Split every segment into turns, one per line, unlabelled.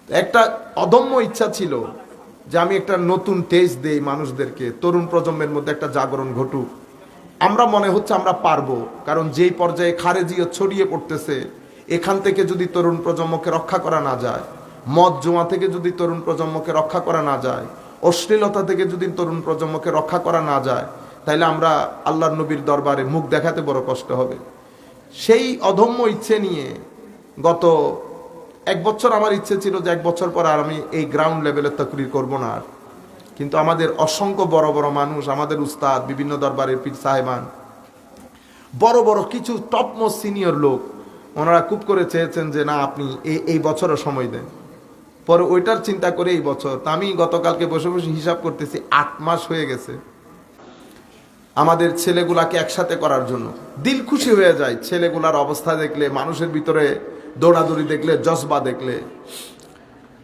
একটা অদম্য ইচ্ছা ছিল যে আমি একটা নতুন টেস্ট দেই মানুষদেরকে, তরুণ প্রজন্মের মধ্যে একটা জাগরণ ঘটুক। আমরা মনে হচ্ছে আমরা পারবো, কারণ যেই পর্যায়ে খারেজিও ছড়িয়ে পড়তেছে, এখান থেকে যদি তরুণ প্রজন্মকে রক্ষা করা না যায়, মদ জুয়া থেকে যদি তরুণ প্রজন্মকে রক্ষা করা না যায়, অশ্লীলতা থেকে যদি তরুণ প্রজন্মকে রক্ষা করা না যায়, তাহলে আমরা আল্লাহর নবীর দরবারে মুখ দেখাতে বড় কষ্ট হবে। সেই অদম্য ইচ্ছে নিয়ে গত 1 বছর আমার ইচ্ছে ছিল যে 1 বছর পর আর আমি এই গ্রাউন্ড লেভেলের তাকরীর করব না আর। কিন্তু আমাদের অসংখ্য বড় বড় মানুষ, আমাদের উস্তাদ, বিভিন্ন দরবারের পীর সাহেবান, বড় বড় কিছু টপ মোস্ট সিনিয়র লোক, ওনারা খুব করে চেয়েছেন যে না আপনি এই বছরও সময় দেন। পরে ওইটার চিন্তা করে এই বছর, তা আমি গতকালকে বসে বসে হিসাব করতেছি 8 মাস হয়ে গেছে আমাদের ছেলেগুলাকে একসাথে করার জন্য। দিল খুশি হয়ে যায় ছেলেগুলার অবস্থা দেখলে, মানুষের ভিতরে দৌড়াদৌড়ি দেখলে, জজবা দেখলে।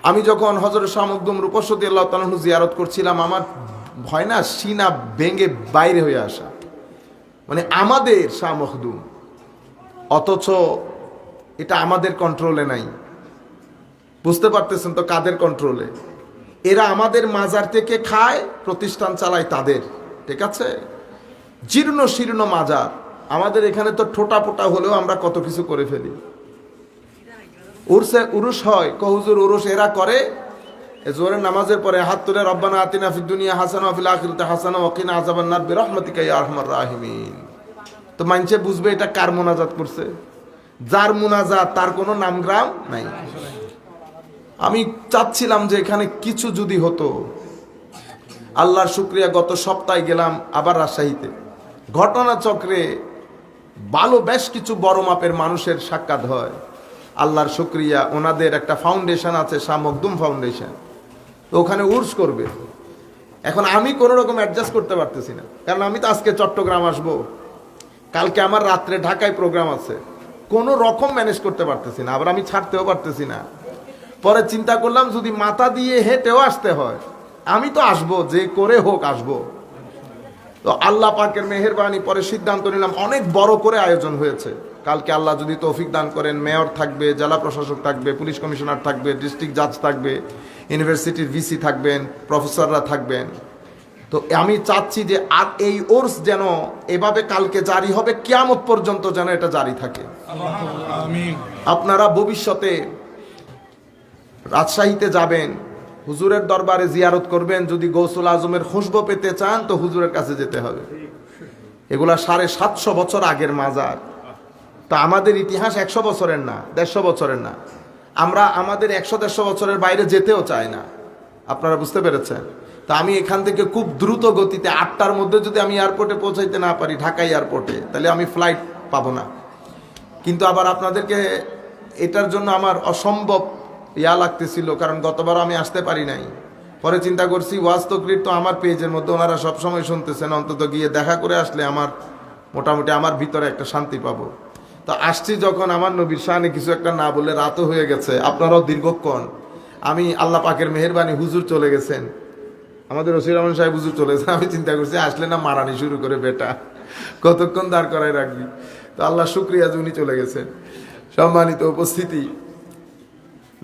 আমি যখন হযরত শাহ মখদুম রূপসী আল্লাহ তাআলা জিয়ারত করছিলাম, আমার ভয় না সিনা ভেঙে বাইরে হয়ে আসা, মানে আমাদের শাহ মখদুম, অথচ এটা আমাদের কন্ট্রোলে নাই। বুঝতে পারতেছেন তো কাদের কন্ট্রোলে? এরা আমাদের মাজার থেকে খায়, প্রতিষ্ঠান চালায় তাদের, ঠিক আছে? জীর্ণ শীর্ণ মাজার, আমাদের এখানে তো ঠোঁটা পোটা হলেও আমরা কত কিছু করে ফেলি। উরুস হয়, হুজুর উরুস এরা করে, জোহরের নামাজের পরে হাত তুলে রব্বানা আতিনা ফিদ দুনিয়া হাসানা ওয়া ফিল আখিরাতি হাসানা ওয়া কিনা আযাবান্নার বিরহমাতিকা ইয়া আরহামার রাহিমিন। তো মানুষে বুঝবে এটা কার মুনাজাত করছে। যার মুনাজাত তার কোনো নামগ্রাম নাই। আমি চাচ্ছিলাম যে এখানে কিছু যদি হতো। আল্লাহর শুকরিয়া, গত সপ্তাহে গেলাম আবার রাজশাহীতে, ঘটনাচক্রে ভালো বেশ কিছু বড় মাপের মানুষের সাক্ষাৎ হয়। আল্লাহর শুকরিয়া, ওনাদের একটা ফাউন্ডেশন আছে, শাহ মখদুম ফাউন্ডেশন, তো ওখানে উর্স করবে। এখন আমি কোনো রকম অ্যাডজাস্ট করতে পারতেছি না, কারণ আমি তো আজকে চট্টগ্রাম আসব, কালকে আমার রাত্রে ঢাকায় প্রোগ্রাম আছে, কোনো রকম ম্যানেজ করতে পারতেছি না, আবার আমি ছাড়তেও পারতেছি না। পরে চিন্তা করলাম যদি মাথা দিয়ে হেঁটেও আসতে হয়, আমি তো আসবো, যে করে হোক আসবো। তো আল্লাহ পাকের মেহেরবানি, পরে সিদ্ধান্ত নিলাম, অনেক বড় করে আয়োজন হয়েছে। কালকে আল্লাহ যদি তৌফিক দান করেন, মেয়র থাকবে, জেলা প্রশাসক থাকবে, পুলিশ কমিশনার থাকবে, ডিস্ট্রিক্ট জাজ থাকবে, ইউনিভার্সিটির ভিসি থাকবেন, প্রফেসররা থাকবেন। তো আমি চাচ্ছি যে আর এই ওর্স যেন এভাবে কালকে জারি হবে, কিয়ামত পর্যন্ত যেন এটা জারি থাকে। আপনারা ভবিষ্যতে রাজশাহীতে যাবেন, হুজুরের দরবারে জিয়ারত করবেন, যদি গৌসুল আজমের খুশবু পেতে চান তো হুজুরের কাছে যেতে হবে। এগুলা 750 বছর আগের মাজার। তো আমাদের ইতিহাস 100 বছরের না, 150 বছরের না। আমরা আমাদের 100-150 বছরের বাইরে যেতেও চাই না। আপনারা বুঝতে পেরেছেন? তা আমি এখান থেকে খুব দ্রুত গতিতে 8টার মধ্যে যদি আমি এয়ারপোর্টে পৌঁছাইতে না পারি, ঢাকা এয়ারপোর্টে, তাহলে আমি ফ্লাইট পাবো না। কিন্তু আবার আপনাদেরকে এটার জন্য আমার অসম্ভব লাগতেছিল, কারণ গতবার আমি আসতে পারি নাই। পরে চিন্তা করছি ওয়াজ তকরির তো আমার পেজের মধ্যে ওনারা সবসময় শুনতেছেন, অন্তত গিয়ে দেখা করে আসলে আমার মোটামুটি আমার ভিতরে একটা শান্তি পাবো। তো আসছি যখন, আমার নবীর শানে কিছু একটা না বলে রাতও হয়ে গেছে, আপনারাও দীর্ঘক্ষণ, আমি আল্লাহ পাকের মেহেরবানি, হুজুর চলে গেছেন, আমাদের ওসি রহমান সাহেব হুজুর চলে গেছেন। আমি চিন্তা করছি আসলে না মারানি শুরু করে, বেটা কতক্ষণ দাঁড় করাই রাখবি। তো আল্লাহ শুক্রিয়া যে উনি চলে গেছেন। সম্মানিত উপস্থিতি,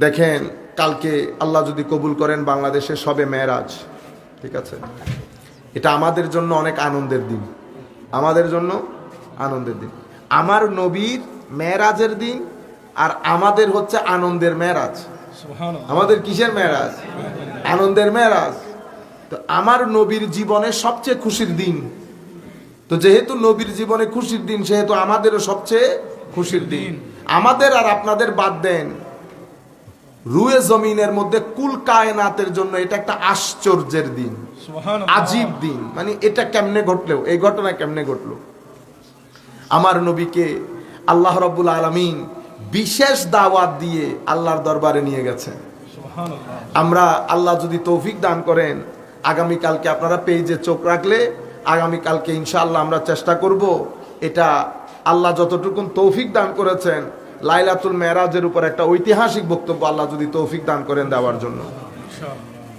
দেখেন কালকে আল্লাহ যদি কবুল করেন বাংলাদেশে সবে মেরাজ, ঠিক আছে? এটা আমাদের জন্য অনেক আনন্দের দিন, আমাদের জন্য আনন্দের দিন। আমার নবীর মেরাজের দিন, আর আমাদের হচ্ছে আনন্দের মেরাজ। আমাদের কিসের মেরাজ? আনন্দের মেরাজ। তো আমার নবীর জীবনে সবচেয়ে খুশির দিন, তো যেহেতু নবীর জীবনে খুশির দিন, সেহেতু আমাদেরও সবচেয়ে খুশির দিন। আমাদের আর আপনাদের বাদ দেন, রুয়ে জমিনের মধ্যে কুল কায়নাতের জন্য এটা একটা আশ্চর্যের দিন, আজীব দিন। মানে এটা কেমনে ঘটলো, এই ঘটনা কেমনে ঘটলো? আমার নবীকে আল্লাহ রাব্বুল আলামিন বিশেষ দাওয়াত দিয়ে আল্লাহর দরবারে নিয়ে গেছে। আমরা, আল্লাহ যদি তৌফিক দান করেন, আগামীকালকে আপনারা পেজে চোখ রাখলে, আগামীকালকে ইনশাআল্লাহ আমরা চেষ্টা করব, এটা আল্লাহ যতটুকুন তৌফিক দান করেছেন, লাইলাতুল মেরাজের উপর একটা ঐতিহাসিক বক্তব্য আল্লাহ যদি তৌফিক দান করেন দেওয়ার জন্য।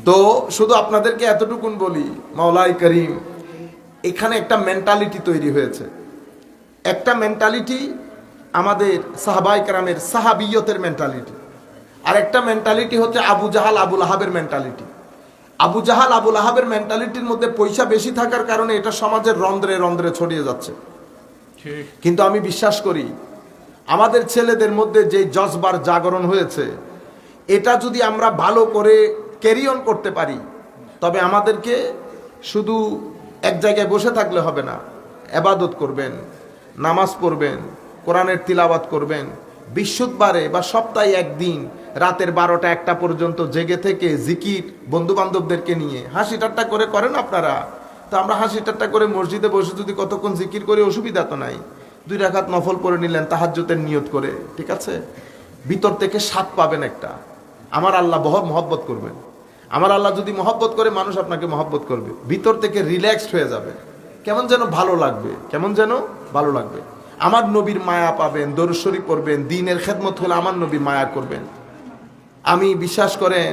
তো শুধু আপনাদেরকে এতটুকুন বলি, মাওলাই করিম, এখানে একটা মেন্টালিটি তৈরি হয়েছে, একটা মেন্টালিটি আমাদের সাহাবায়ে কেরামের সাহাবিয়তের মেন্টালিটি। আর একটা মেন্টালিটি হচ্ছে আবু জাহাল আবুল আহাবের মেন্টালিটি। আবু জাহাল আবুল আহাবের মেন্টালিটির মধ্যে পয়সা বেশি থাকার কারণে এটা সমাজের রন্ধ্রে রন্ধ্রে ছড়িয়ে যাচ্ছে। কিন্তু আমি বিশ্বাস করি আমাদের ছেলেদের মধ্যে যে জজবার জাগরণ হয়েছে, এটা যদি আমরা ভালো করে ক্যারি অন করতে পারি, তবে আমাদেরকে শুধু এক জায়গায় বসে থাকলে হবে না। ইবাদত করবেন, নামাজ পড়বেন, কোরআনের তিলাওয়াত করবেন, বৃহস্পতিবারে বা সপ্তাহে একদিন রাতের 12টা 1টা পর্যন্ত জেগে থেকে জিকির বন্ধু বান্ধবদেরকে নিয়ে হাসি ঠাট্টা করে করেন আপনারা। তো আমরা হাসি ঠাট্টা করে মসজিদে বসে যদি কতক্ষণ জিকির করে অসুবিধা তো নাই। 2 রাকাত নফল পড়ে নিলেন তাহাজ্জুদের নিয়ত করে, ঠিক আছে? ভিতর থেকে স্বাদ পাবেন একটা। আমার আল্লাহ বড় মহব্বত করবেন। আমার আল্লাহ যদি মহব্বত করে, মানুষ আপনাকে মহব্বত করবে। ভিতর থেকে রিল্যাক্সড হয়ে যাবে, কেমন যেন ভালো লাগবে, কেমন যেন ভালো লাগবে। আমার নবীর মায়া পাবেন, দরুদ শরীফ পড়বেন, দ্বীনের খেদমত হলে আমার নবীর মায়া করবেন। আমি বিশ্বাস করেন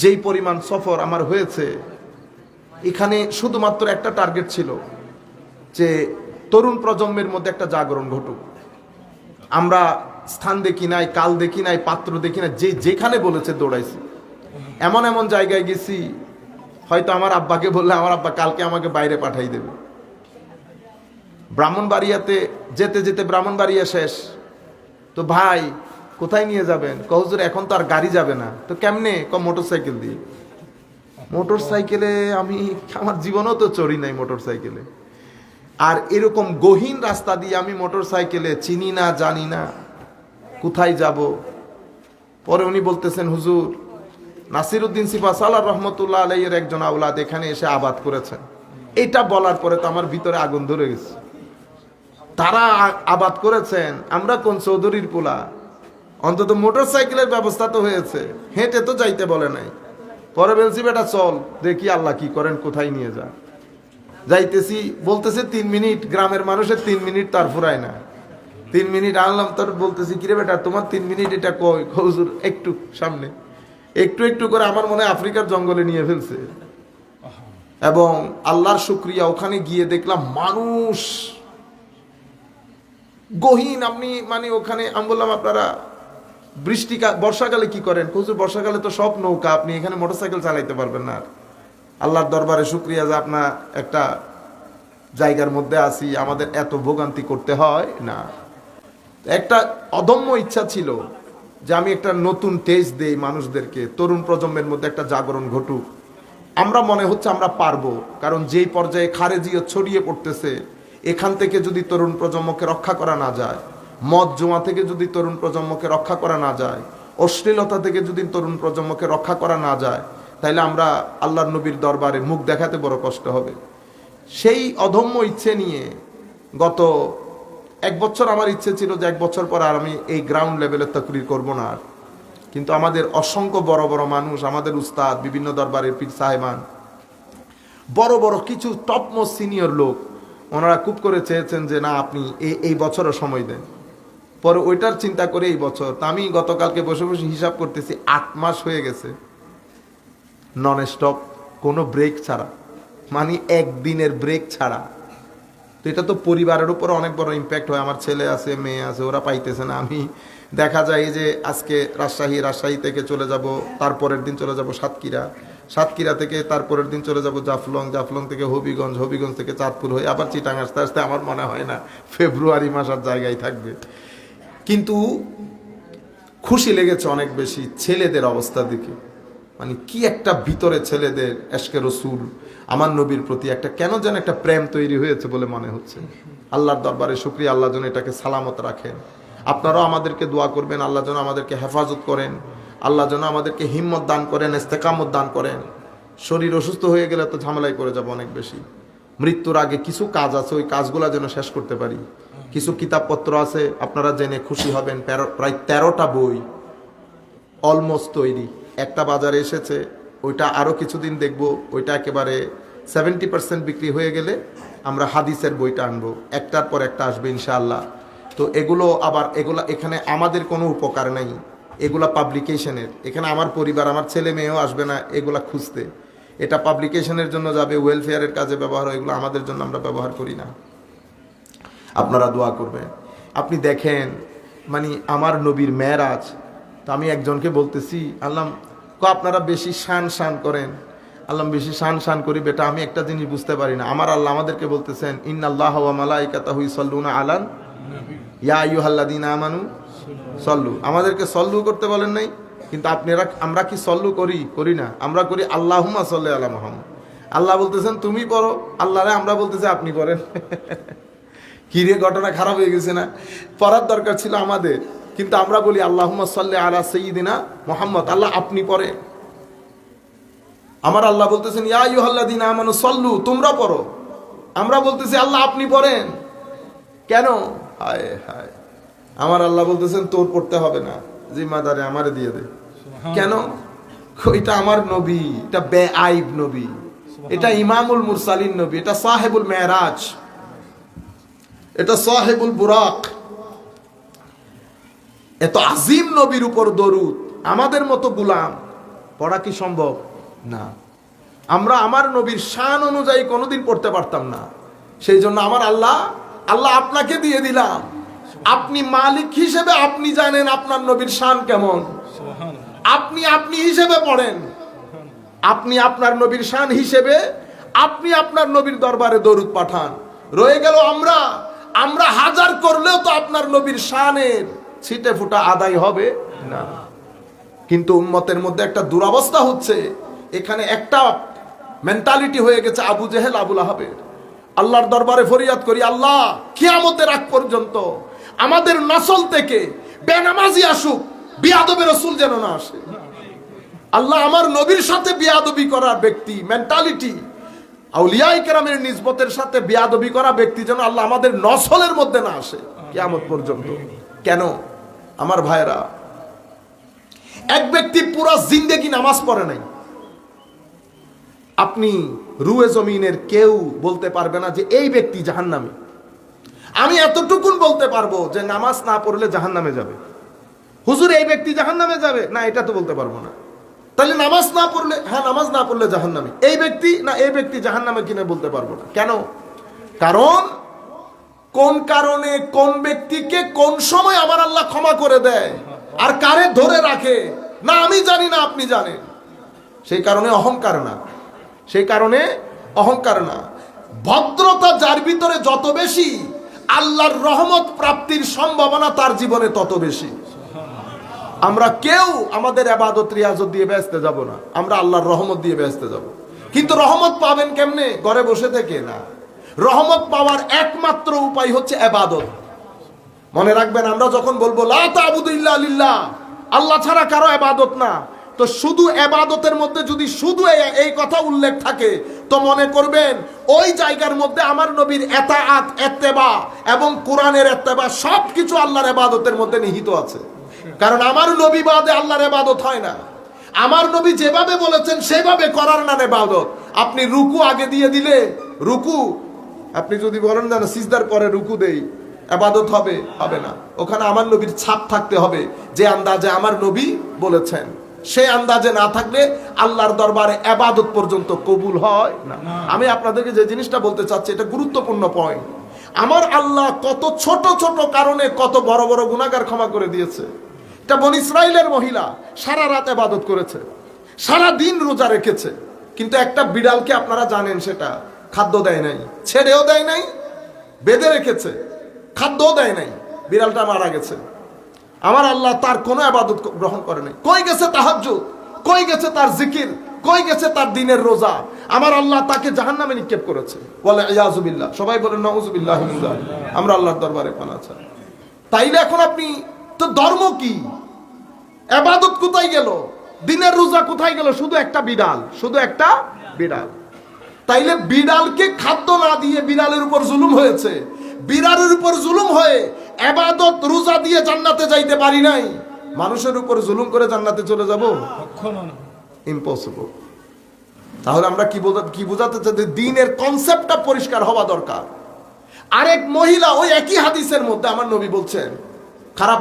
যেই পরিমাণ সফর আমার হয়েছে, এখানে শুধুমাত্র একটা টার্গেট ছিল যে তরুণ প্রজন্মের মধ্যে একটা জাগরণ ঘটুক। আমরা স্থান দেখি নাই, কাল দেখি নাই, পাত্র দেখি নাই, যে যেখানে বলেছে দৌড়াইছি। এমন এমন জায়গায় গেছি, হয়তো আমার আব্বাকে বললে আমার আব্বা কালকে আমাকে বাইরে পাঠাই দেবে। ব্রাহ্মণবাড়িয়াতে যেতে যেতে ব্রাহ্মণবাড়িয়া শেষ, তো ভাই কোথায় নিয়ে যাবেন? হুজুর এখন তো আর গাড়ি যাবে না। তো কেমনে? মোটরসাইকেল দিয়ে। মোটরসাইকেলে আমি আমার জীবনেও তো চড়ি নাই মোটরসাইকেলে। আর এরকম গহীন রাস্তা দিয়ে আমি মোটরসাইকেলে, চিনি না জানি না কোথায় যাব। পরে উনি বলতেছেন, হুজুর নাসিরউদ্দিন সিপাহসালার রহমতুল্লাহ আলাইহির একজন আওলাদ এখানে এসে আবাদ করেছেন। এটা বলার পরে তো আমার ভিতরে আগুন ধরে গেছে। তারা আবাদ করেছেন, আমরা কোন চৌধুরীর পোলা? অন্তত মোটরসাইকেলের ব্যবস্থা তো হয়েছে, হেঁটে তো যাইতে বলে নাই। পরে বলছি, বেটা চল দেখি আল্লাহ কি করেন, কোথায় নিয়ে যা। যাইতেছি, বলতেছে 3 মিনিট। গ্রামের মানুষের 3 মিনিট তার ফুরায় না। 3 মিনিট আনলাম, তার বলতেছি, কিরে বেটা তোমার 3 মিনিট এটা কই? হুজুর একটু সামনে। একটু একটু করে আমার মনে হয় আফ্রিকার জঙ্গলে নিয়ে ফেলছে। এবং আল্লাহর শুকরিয়া, ওখানে গিয়ে দেখলাম মানুষ গহীন। আপনি মানে ওখানে আমি বললাম, আপনারা বর্ষাকালে কি করেন? হুজুর বর্ষাকালে তো সব নৌকা, আপনি এখানে মোটরসাইকেল চালাইতে পারবেন না। আল্লাহর দরবারে শুকরিয়া যে আপনার একটা জায়গার মধ্যে আছি, আমাদের এত ভোগান্তি করতে হয় না। একটা অদম্য ইচ্ছা ছিল যে আমি একটা নতুন টেস্ট দেই মানুষদেরকে, তরুণ প্রজন্মের মধ্যে একটা জাগরণ ঘটুক। আমরা মনে হচ্ছে আমরা পারবো, কারণ যেই পর্যায়ে খারেজিও ছড়িয়ে পড়তেছে, এখান থেকে যদি তরুণ প্রজন্মকে রক্ষা করা না যায়, মদ জুয়া থেকে যদি তরুণ প্রজন্মকে রক্ষা করা না যায়, অশ্লীলতা থেকে যদি তরুণ প্রজন্মকে রক্ষা করা না যায়, তাইলে আমরা আল্লাহর নবীর দরবারে মুখ দেখাতে বড় কষ্ট হবে। সেই অদম্য ইচ্ছে নিয়ে গত 1 বছর আমার ইচ্ছে ছিল যে 1 বছর পর আর আমি এই গ্রাউন্ড লেভেলের তাকরীর করব না। কিন্তু আমাদের অসংখ্য বড় বড় মানুষ, আমাদের উস্তাদ, বিভিন্ন দরবারের পীর সাহেবান, বড় বড় কিছু টপমোস্ট সিনিয়র লোক, ওনারা খুব করে চেয়েছেন যে না আপনি এই বছরও সময় দেন। পরে ওইটার চিন্তা করে এই বছর, তা আমি গতকালকে বসে বসে হিসাব করতেছি, 8 মাস হয়ে গেছে নন স্টপ, কোনো ব্রেক ছাড়া, মানে একদিনের ব্রেক ছাড়া। তো এটা তো পরিবারের উপর অনেক বড় ইম্প্যাক্ট হয়। আমার ছেলে আছে, মেয়ে আছে, ওরা পাইতেছে না। আমি দেখা যায় যে আজকে রাজশাহী থেকে চলে যাব, তারপরের দিন চলে যাব সাতক্ষীরা থেকে তারপরের দিন চলে যাব জাফলং থেকে হবিগঞ্জ থেকে চাঁদপুর হয়ে আবার চিটাং আসতে আসতে আমার মনে হয় না ফেব্রুয়ারি মাস আর জায়গায় থাকবে। কিন্তু খুশি লেগেছে অনেক বেশি ছেলেদের অবস্থা দেখে। মানে কি একটা ভিতরে ছেলেদের এশকে রসুল, আমার নবীর প্রতি একটা কেন যেন একটা প্রেম তৈরি হয়েছে বলে মনে হচ্ছে। আল্লাহর দরবারে শুকরিয়া, আল্লাহ যেন এটাকে সালামত রাখেন। আপনারাও আমাদেরকে দোয়া করবেন, আল্লাহ যেন আমাদেরকে হেফাজত করেন, আল্লাহ যেন আমাদেরকে হিম্মত দান করেন, ইস্তেকামত দান করেন। শরীর অসুস্থ হয়ে গেলে তো ঝামেলাই করে যাব অনেক বেশি। মৃত্যুর আগে কিছু কাজ আছে, ওই কাজগুলো যেন শেষ করতে পারি। কিছু কিতাবপত্র আছে, আপনারা জেনে খুশি হবেন, প্রায় 13টা বই অলমোস্ট তৈরি। একটা বাজারে এসেছে, ওইটা আরও কিছুদিন দেখব, ওইটা একেবারে 70% বিক্রি হয়ে গেলে আমরা হাদিসের বইটা আনবো, একটার পর একটা আসবে ইনশাআল্লাহ। তো এগুলো এখানে আমাদের কোনো উপকার নাই, এগুলা পাবলিকেশনের। এখানে আমার পরিবার, আমার ছেলে মেয়েও আসবে না এগুলা খুঁজতে। এটা পাবলিকেশনের জন্য যাবে, ওয়েলফেয়ারের কাজে ব্যবহার হয়, এগুলো আমাদের জন্য আমরা ব্যবহার করি না। আপনারা দোয়া করবেন। আপনি দেখেন, মানে আমার নবীর মেরাজ, তো আমি একজনকে বলতেছি, আল্লাহ আপনারা বেশি শান করেন। আল্লাহ বেশি শান করি বেটা, আমি একটা জিনিস বুঝতে পারি না। আমার আল্লাহ আমাদেরকে বলতেছেন ইন্নাল্লাহা ওয়া মালাইকাতাহু ইউসাল্লুনা আলান ইয়া আইয়ুহাল্লাযীনা আমানু সল্লু। আমাদেরকে সল্লু করতে বলেন নাই, কিন্তু আমরা কি সল্লু করি না? আমরা করি আল্লাহুম্মা সাল্লি আলা মুহাম্মদ। আল্লাহ বলতেছেন তুমি পড়ো, আল্লাহরে আমরা বলতেছি আপনি পড়েন। কি রে, ঘটনা খারাপ হয়ে গেছে না? পড়ার দরকার ছিল আমাদের, কিন্তু আমরা বলি আল্লাহুম্মা সাল্লি আলা সাইয়্যিদিনা মুহাম্মদ, আল্লাহ আপনি পড়েন। আমার আল্লাহ বলতেছেন ইয়া আইয়ুহাল্লাযীনা আমানু সল্লু, তোমরা পড়ো। আমরা বলতেছি আল্লাহ আপনি পড়েন। কেন? হায় হায়, আমার আল্লাহ বলতেছেন তোর পড়তে হবে না, জিম্মাদারি আমারে দিয়ে দে। কেন? এটা আমার নবী, এটা বেআইব নবী, এটা ইমামুল মুরসালিন নবী, এটা সাহেবুল মেরাজ, এটা সাহেবুল বুরাক। এত আজিম নবীর উপর দরুদ আমাদের মতো গোলাম পড়া কি সম্ভব? না। আমরা আমার নবীর শান অনুযায়ী কোনোদিন পড়তে পারতাম না। সেই জন্য আমার আল্লাহ আপনাকে দিয়ে দিলাম। আপনি মালিক হিসেবে আপনি জানেন আপনার নবীর শান কেমন। আপনি হিসেবে পড়েন, আপনি আপনার নবীর শান হিসেবে আপনি আপনার নবীর দরবারে দরুদ পাঠান। রয়ে গেল আমরা হাজার করলেও তো আপনার নবীর শানের ছিটে ফুটা আদায় হবে না। কিন্তু উম্মতের মধ্যে একটা দুরবস্থা হচ্ছে, এখানে একটা মেন্টালিটি হয়ে গেছে আবু জেহেল আবুল আহাবের। আল্লাহর দরবারে ফরিয়াদ করি, আল্লাহ কিয়ামতের আগ পর্যন্ত আমাদের নসল থেকে বেনামাজি আসুক, বিয়াদবে রাসূল যেন না আসে। আল্লাহ আমার নবীর সাথে বিয়াদবি করা ব্যক্তি মেন্টালিটি, আউলিয়ায়ে কেরামের নিসবতের সাথে বিয়াদবি করা ব্যক্তি যেন আল্লাহ আমাদের নসলের মধ্যে না আসে কিয়ামত পর্যন্ত। কেন? আমার ভাইরা, এক ব্যক্তি পুরো জিন্দেগি নামাজ পড়ে নাই, আপনি রুয়ে জমিনের কেউ বলতে পারবে না যে এই ব্যক্তি জাহান্নামী। আমি এতটুকুন বলতে পারবো যে নামাজ না পড়লে জাহান্নামে যাবে। হুজুর এই ব্যক্তি জাহান্নামে যাবে না, এটা তো বলতে পারবো না। তাহলে নামাজ না পড়লে, হ্যাঁ নামাজ না পড়লে জাহান্নামী। এই ব্যক্তি না, এই ব্যক্তি জাহান্নামে কিনা বলতে পারবো না। কেন? কারণ কোন কারণে কোন ব্যক্তিকে কোন সময় আমার আল্লাহ ক্ষমা করে দেয় আর কারে ধরে রাখে না আমি জানি না, আপনি জানেন। সেই কারণে অহংকার না, সেই কারণে অহংকার না। ভদ্রতা যার ভিতরে যত বেশি, আল্লাহর রহমত প্রাপ্তির সম্ভাবনা তার জীবনে তত বেশি। আমরা কেউ আমাদের ইবাদত রিয়াজত দিয়ে ব্যস্ত যাব না, আমরা আল্লাহর রহমত দিয়ে ব্যস্ত যাব। কিন্তু রহমত পাবেন কেমনে? ঘরে বসে থেকে না। রহমত পাওয়ার একমাত্র উপায় হচ্ছে ইবাদত। মনে রাখবেন, আমরা যখন বলবো লা তা'বুদু ইল্লা লিল্লাহ, আল্লাহ ছাড়া কারো ইবাদত না, তো শুধু ইবাদতের মধ্যে যদি শুধু এই কথা উল্লেখ থাকে তো মনে করবেন ওই জায়গার মধ্যে আমার নবীর ইতাআত, ইত্তেবা এবং কোরআনের ইত্তেবা সবকিছু আল্লাহর ইবাদতের মধ্যে নিহিত আছে। কারণ আমার নবী বাদে আল্লাহর ইবাদত হয় না। আমার নবী যেভাবে বলেছেন সেভাবে করার নাম ইবাদত। আপনি রুকু আগে দিয়ে দিলে, রুকু আপনি যদি বলেন না সিজদার পরে রুকু দেই, ইবাদত হবে না। ওখানে আমার নবীর ছাপ থাকতে হবে, যে আন্দাজে আমার নবী বলেছেন সেই আন্দাজে না থাকলে আল্লাহর দরবারে ইবাদত পর্যন্ত কবুল হয় না। আমি আপনাদেরকে যে জিনিসটা বলতে চাচ্ছি, এটা গুরুত্বপূর্ণ পয়েন্ট। আমার আল্লাহ কত ছোট ছোট কারণে কত বড় বড় গুনাহগার ক্ষমা করে দিয়েছে। এটা বনি ইসরাইলের মহিলা সারা রাত ইবাদত করেছে, সারা দিন রোজা রেখেছে, কিন্তু একটা বিড়ালকে আপনারা জানেন সেটা খাদ্য দেয় নাই, ছেড়েও দেয় নাই, বেঁধে রেখেছে, খাদ্যও দেয় নাই, বিড়ালটা মারা গেছে। আমার আল্লাহ তার কোনো ইবাদত গ্রহণ করে নাই। কই গেছে তাহাজ্জুদ, কই গেছে তার জিকির, কই গেছে তার দিনের রোজা? আমার আল্লাহ তাকে জাহান্নামে নিক্ষেপ করেছে। বলে ইয়াযু বিল্লাহ, সবাই বলেন নাউযু বিল্লাহি মিন যালিক। আমরা আল্লাহর দরবারে পানা চাই। তাইলে এখন আপনি তো ধর্ম কি, ইবাদত কোথায় গেল, দিনের রোজা কোথায় গেল? শুধু একটা বিড়াল, শুধু একটা বিড়াল। তাইলে বিড়ালকে খাদ্য না দিয়ে বিড়ালের উপর জুলুম হয়েছে। বিড়ালের উপর জুলুম হয়ে ইবাদত রোজা দিয়ে জান্নাতে যাইতে পারি নাই, মানুষের উপর জুলুম করে জান্নাতে চলে যাব? ইম্পসিবল। তাহলে আমরা কি বোঝাতে চাই? দ্বীনের কনসেপ্টটা পরিষ্কার হওয়া দরকার। আরেক মহিলা ওই একই হাদিসের মধ্যে আমার নবী বলছেন, খারাপ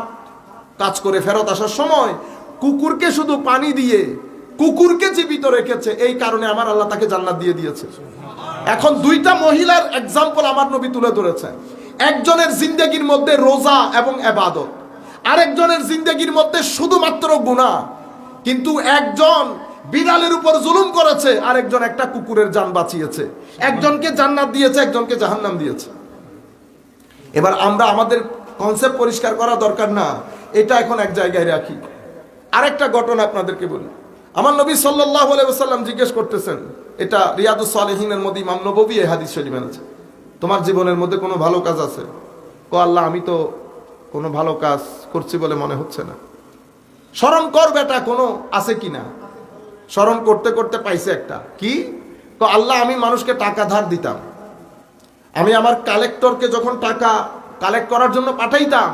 কাজ করে ফেরত আসার সময় কুকুরকে শুধু পানি দিয়ে কুকুরকে জীবিত রেখেছে, এই কারণে আমার আল্লাহ তাকে জান্নাত দিয়ে দিয়েছে। এখন দুইটা মহিলার এক্সাম্পল আমার নবী তুলে ধরেছেন। একজনের জিন্দেগির মধ্যে রোজা এবং ইবাদত, আরেকজনের জিন্দেগির মধ্যে শুধুমাত্র গুনাহ, কিন্তু একজন বিড়ালের উপর জুলুম করেছে, আরেকজন একটা কুকুরের জান বাঁচিয়েছে, একজনকে জান্নাত দিয়েছে, একজনকে জাহান্নাম দিয়েছে। এবার আমরা আমাদের কনসেপ্ট পরিষ্কার করা দরকার না, এটা এখন এক জায়গায় রাখি। আরেকটা ঘটনা আপনাদেরকে বলি। আমার নবী সাল্লাল্লাহু আলাইহি ওয়াসাল্লাম জিজ্ঞেস করতেছেন, এটা রিয়াদুস সালেহিনের মধ্যে ইমাম নববী এই হাদিস শরীফ এনেছে, তোমার জীবনের মধ্যে কোনো ভালো কাজ আছে? আল্লাহ, আমি তো কোনো ভালো কাজ করছি বলে মনে হচ্ছে না। স্মরণ কর বেটা, কোনো আছে কিনা? স্মরণ করতে করতে পাইছে একটা, কি? আল্লাহ, আমি মানুষকে টাকা ধার দিতাম, আমি আমার কালেক্টরকে যখন টাকা কালেক্ট করার জন্য পাঠাইতাম,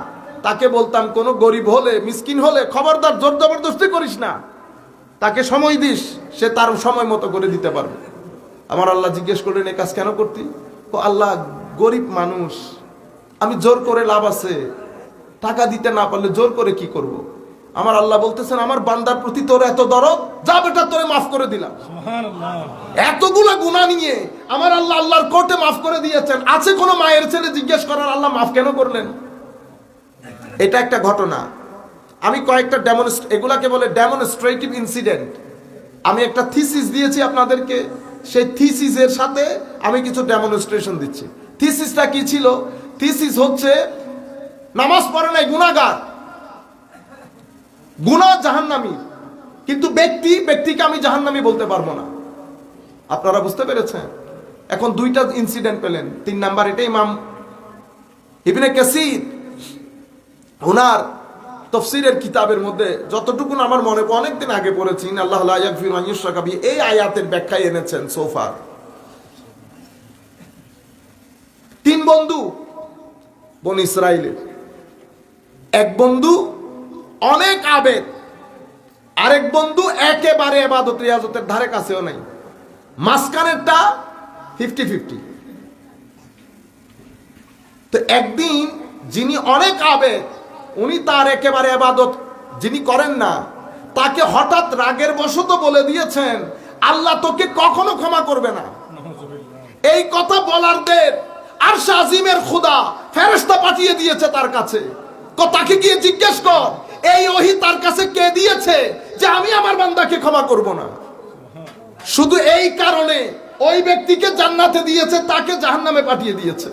তাকে বলতাম কোনো গরিব হলে, মিসকিন হলে খবরদার জোর জবরদস্তি করিস না, তাকে সময় দিস, সে তার সময় মতো করে দিতে পারবে। আমার আল্লাহ জিজ্ঞেস করলেন, এ কাজ কেন করতি? আল্লাহ, গরিব মানুষ, আমি জোর করে লাভ আছে, টাকা দিতে না পারলে জোর করে কি করব? আমার আল্লাহ বলতেছেন, আমার বান্দার প্রতি তোর এত দরদ, যা বেটা তোরে মাফ করে দিলাম। এতগুলা গুনাহ নিয়ে আমার আল্লাহ আল্লাহর কোর্টে মাফ করে দিয়েছেন। আছে কোনো মায়ের ছেলে জিজ্ঞেস করার, আল্লাহ মাফ কেন করলেন? এটা একটা ঘটনা। আমি কয়েকটা এগুলাকে বলে ডেমনস্ট্রেটিভ ইনসিডেন্ট। আমি একটা থিসিস দিয়েছি আপনাদেরকে, সেই থিসিসের সাথে আমি কিছু ডেমনস্ট্রেশন দিচ্ছি। থিসিসটা কি ছিল? থিসিস হচ্ছে, নামাজ পড়ে নাই, গুনাহগার, গুনাহ জাহান্নামী, কিন্তু ব্যক্তিকে আমি জাহান্নামী বলতে পারবো না। আপনারা বুঝতে পেরেছেন? এখন দুইটা ইনসিডেন্ট পেলেন। 3 নাম্বার, এটা ইমাম ইবনে কাসির ওনার তাফসীরের কিতাবের মধ্যে যতটুকু আমার মনে, অনেকদিন আগে পড়েছি, আল্লাহ লা ইয়াগফিরু আন ইউশরাকা বিহি, এই আয়াতের ব্যাখ্যায় এনেছেন সোফার। 3 বন্ধু বনি ইসরাইলের, এক বন্ধু অনেক আবেদ, আরেক বন্ধু একেবারে ইবাদত রিয়াজতের ধারে কাছেও নাই, মাঝখানেরটা 50-50। তো একদিন যিনি অনেক আবেদ, উনি তার একেবারে ইবাদত যিনি করেন না, তাকে হঠাৎ রাগের বশত বলে দিয়েছেন, আল্লাহ তোকে কখনো ক্ষমা করবে না। এই কথা বলার দের আরশ আজিমের খোদা ফেরেশতা পাঠিয়ে দিয়েছে তার কাছে। তাকে গিয়ে জিজ্ঞেস কর, এই ওহী তার কাছে কে দিয়েছে যে আমি আমার বান্দাকে ক্ষমা করব না? শুধু এই কারণে ওই ব্যক্তিকে জান্নাতে দিয়েছে, তাকে জাহান্নামে পাঠিয়ে দিয়েছে।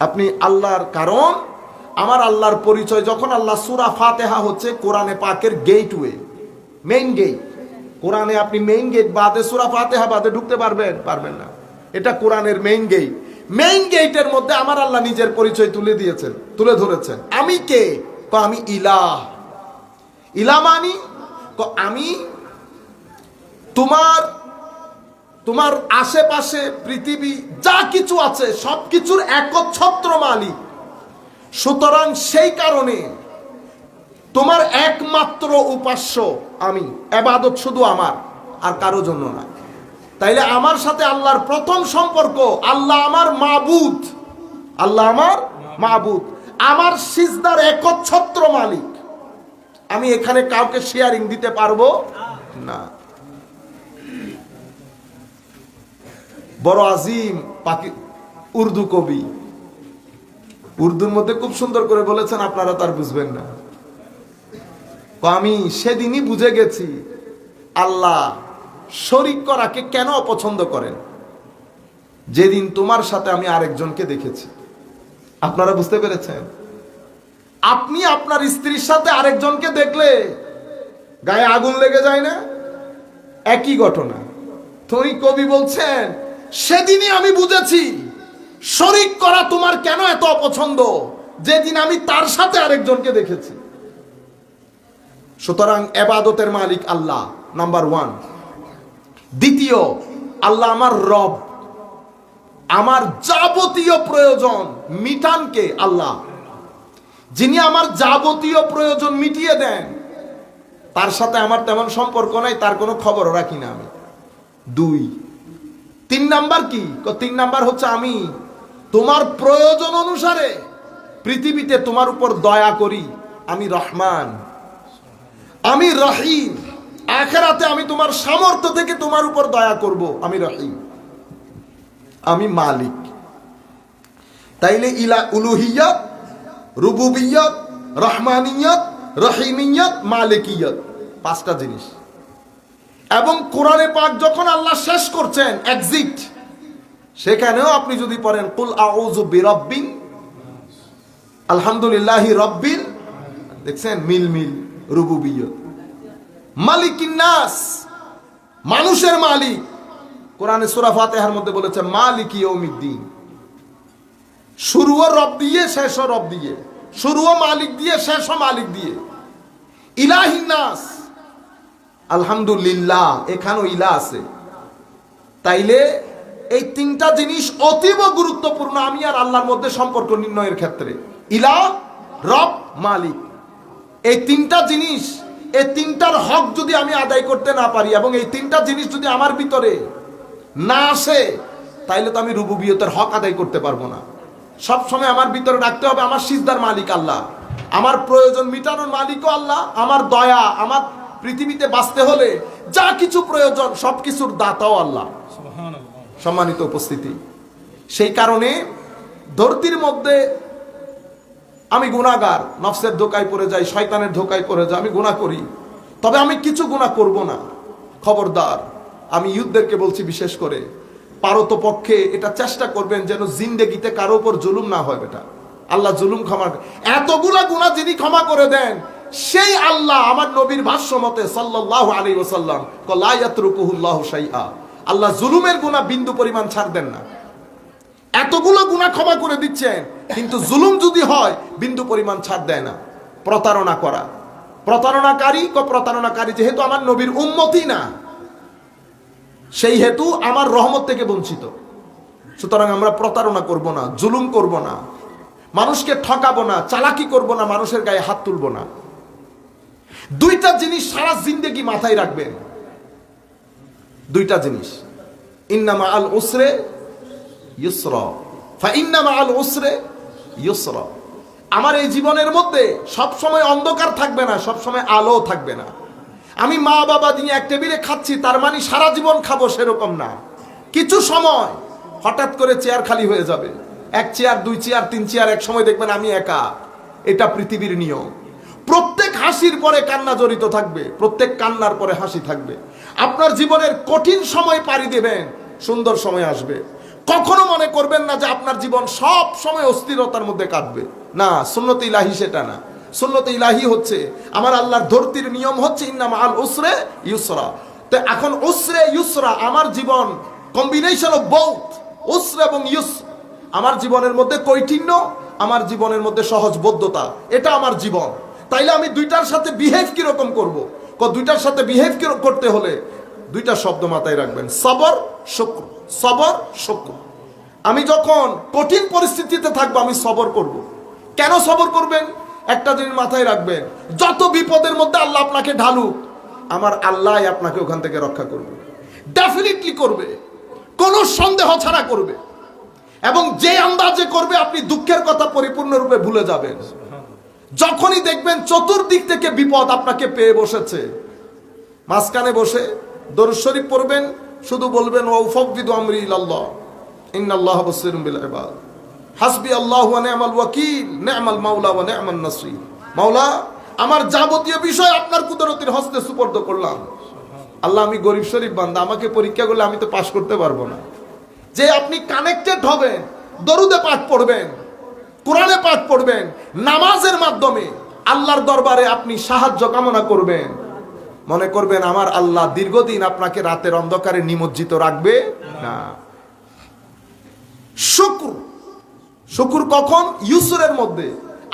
আপনি আল্লাহর, কারণ আমার আল্লাহর পরিচয়, যখন আল্লাহ সূরা ফাতিহা হচ্ছে কোরআনে পাকের গেটওয়ে, মেইন গেট। কোরআনে আপনি মেইন গেট বাদে, সূরা ফাতিহা বাদে ঢুকতে পারবেন না। এটা কোরআনের মেইন গেট। মেইন গেটের মধ্যে আমার আল্লাহ নিজের পরিচয় তুলে ধরেছেন। আমি কে? আমি ইলাহ। ইলাহ মানি আমি তোমার আশেপাশে পৃথিবী যা কিছু আছে সবকিছুর একচ্ছত্র মালিক। সুতরাং সেই কারণে তোমার একমাত্র উপাস্য আমি, ইবাদত শুধু আমার, আর কারো জন্য না। তাইলে আমার সাথে আল্লাহর প্রথম সম্পর্ক, আল্লাহ আমার মাবুদ, আল্লাহ আমার মাবুদ, আমার সিজদার একচ্ছত্র মালিক। আমি এখানে কাউকে শেয়ারিং দিতে পারবো না। বড় আজিম উর্দু কবি, উর্দুর মধ্যে খুব সুন্দর করে বলেছেন, আপনারা তার বুঝবেন না। আমি সেদিনই বুঝে গেছি আল্লাহ শরীক করাকে কেন অপছন্দ করেন, যেদিন তোমার সাথে আমি আরেকজনকে দেখেছি। আপনারা বুঝতে পেরেছেন? আপনি আপনার স্ত্রীর সাথে আরেকজনকে দেখলে গায়ে আগুন লেগে যায় না? একই ঘটনা। তুমি কবি বলছেন, সেদিনই আমি বুঝেছি শরীক করা তোমার কেন এত অপছন্দ, যেদিন আমি তার সাথে আরেকজনকে দেখেছি। সুতরাং ইবাদতের মালিক আল্লাহ, নাম্বার 1। দ্বিতীয়, আল্লাহ আমার রব, আমার যাবতীয় প্রয়োজন মিটান কে? আল্লাহ। যিনি আমার যাবতীয় প্রয়োজন মিটিয়ে দেন, তার সাথে আমার তেমন সম্পর্ক নাই, তার কোনো খবরও রাখি না আমি। 2। 3 নাম্বার কি? 3 নাম্বার হচ্ছে আমি তোমার প্রয়োজন অনুসারে পৃথিবীতে তোমার উপর দয়া করি। আমি রহমান, আমি রহিম। আখিরাতে আমি তোমার সামর্থ্য থেকে তোমার উপর দয়া করব। আমি রহিম, আমি মালিক। তাইলে উলুহিয়্যাত রুবুবিয়ত, রহমানিয়ত, রহিমিয়ত, মালিকিয়ত, 5টা জিনিস। এবং কোরআনে পাক যখন আল্লাহ শেষ করছেন এক্সিট, সেখানেও আপনি যদি পড়েন কুল আউযু বিরাব্বিন, আলহামদুলিল্লাহি রাব্বিল, দেখছেন মিল মিল, রুবুবিয়ত। মালিকিন নাস, মানুষের মালিক, কোরআনে সূরা ফাতিহার মধ্যে বলেছে মালিক ইয়াউমিদ্দিন। শুরুও রব দিয়ে, শেষও রব দিয়ে, শুরুও মালিক দিয়ে, শেষও মালিক দিয়ে। ইলাহিন নাস, আলহামদুলিল্লাহ, এখানেও ইলা আছে। তাইলে এই 3টা জিনিস অতীব গুরুত্বপূর্ণ আমি আর আল্লাহর মধ্যে সম্পর্ক নির্ণয়ের ক্ষেত্রে। ইলা, রব, মালিক, এই 3টা জিনিস, এই 3টার হক যদি আমি আদায় করতে না পারি এবং এই 3টা জিনিস যদি আমার ভিতরে না আসে, তাইলে তো আমি রুবুবিয়তের হক আদায় করতে পারবো না। সব সময় আমার ভিতরে রাখতে হবে আমার সিজদার মালিক আল্লাহ, আমার প্রয়োজন মিটানোর মালিকও আল্লাহ, আমার দয়া, আমার পৃথিবীতে বাঁচতে হলে যা কিছু প্রয়োজন সবকিছুর দাতাও আল্লাহ। সম্মানিত উপস্থিতি, সেই কারণে ধরতির মধ্যে আমি গুনাহগার, নফসের ধোকায় পড়ে যাই, শয়তানের ধোকায় পড়ে যাই, আমি গুনাহ করি, তবে আমি কিছু গুনাহ করব না। খবরদার, আমি ইউথদেরকে বলছি, বিশেষ করে পারত পক্ষে এটা চেষ্টা করবেন যেন জিন্দেগিতে কারো উপর জুলুম না হয়। বেটা, আল্লাহ জুলুম ক্ষমা, এতগুলা গুনাহ যিনি ক্ষমা করে দেন সেই আল্লাহ, আমার নবীর ভাষ্য মতে সাল্লাল্লাহু আলাইহি ওয়াসাল্লাম, লা ইয়াতরুকুহুল্লাহু শাইআ, আল্লাহ জুলুমের গুনাহ বিন্দু পরিমাণ ছাড় দেন না। এতগুলো গুনাহ ক্ষমা করে দিচ্ছেন, কিন্তু জুলুম যদি হয় বিন্দু পরিমাণ ছাড় দেয় না। প্রতারণা করা, প্রতারণাকারী যেহেতু আমার নবীর উম্মতই না, সেই হেতু আমার রহমত থেকে বঞ্চিত। সুতরাং আমরা প্রতারণা করব না, জুলুম করব না, মানুষকে ঠকাবো না, চালাকি করব না, মানুষের গায়ে হাত তুলব না। 2টা জিনিস সারা জিন্দেগি মাথায় রাখবেন, 2টা জিনিস। ইন্না মাআল উসরে ইউসরা, ফাইন্না মাআল উসরে ইউসরা। আমার এই জীবনের মধ্যে সব সময় অন্ধকার থাকবে না, সব সময় আলো থাকবে না। আমি মা বাবা দিয়ে এক টেবিলে খাচ্ছি তার মানে সারা জীবন খাবো সেরকম না। কিছু সময় হঠাৎ করে চেয়ার খালি হয়ে যাবে, 1 চেয়ার, 2 চেয়ার, 3 চেয়ার, এক সময় দেখবেন আমি একা। এটা পৃথিবীর নিয়ম। প্রত্যেক হাসির পরে কান্না জড়িত থাকবে, প্রত্যেক কান্নার পরে হাসি থাকবে। আপনার জীবনের কঠিন সময় পাড়ি দেবেন, সুন্দর সময় আসবে। কখনো মনে করবেন না যে আপনার জীবন সব সময় অস্থিরতার মধ্যে কাটবে, না। সুন্নতে ইলাহি সেটা না। সুন্নতে ইলাহি হচ্ছে, আমার আল্লাহর ধরতির নিয়ম হচ্ছে ইন্না মাআল উসরে ইউসরা। তো এখন উসরে ইউসরা, আমার জীবন কম্বিনেশন অফ বোথ, উসরা এবং ইউসরা। আমার জীবনের মধ্যে কৈঠিন্য, আমার জীবনের মধ্যে সহজবোধ্যতা, এটা আমার জীবন। তাইলে আমি 2টার সাথে বিহেভ কিরকম করব? 2টার সাথে বিহেভ করতে হলে 2টা শব্দ মাথায় রাখবেন, সবর, শুকর। সবর, শুকর। আমি যখন কঠিন পরিস্থিতিতে থাকবো আমি সবর করব। কেন সবর করবেন? একটা জিনিস মাথায় রাখবেন, যত বিপদের মধ্যে আল্লাহ আপনাকে ঢালুক, আমার আল্লাহ আপনাকে ওখান থেকে রক্ষা করবে, ডেফিনেটলি করবে, কোনো সন্দেহ ছাড়া করবে। এবং যে আন্দাজে করবে আপনি দুঃখের কথা পরিপূর্ণরূপে ভুলে যাবেন। যখনই দেখবেন চতুর্দিক থেকে বিপদ আপনাকে পেয়ে বসেছে, মাঝখানে বসে দরুদ শরীফ পড়বেন, শুধু বলবেন ওয়াফাউযিদু আমরি ইলাল্লাহ ইন্নাল্লাহা বাসীরুম বিল ইবাদ, হাসবি আল্লাহু ওয়া নি'মাল ওয়াকিল, নি'মাল মাওলা ওয়া নি'মান নাসীর। মাওলা, আমার যাবতীয় বিষয় আপনার কুদরতের হস্তে সুপর্দ করলাম। আল্লাহ, আমি গরিব শরীফ বান্দা, আমাকে পরীক্ষা করলে আমি তো পাশ করতে পারবো না। যে আপনি কানেক্টেড হবেন, দরুদে পাঠ পড়বেন, কোরআনে পাঠ পড়বেন, নামাজের মাধ্যমে আল্লাহর দরবারে আপনি সাহায্য কামনা করবেন, মনে করবেন আমার আল্লাহ দীর্ঘদিন আপনাকে রাতের অন্ধকারে নিমজ্জিত রাখবে না। শুকর, শুকর কখন? ইউসুরের মধ্যে।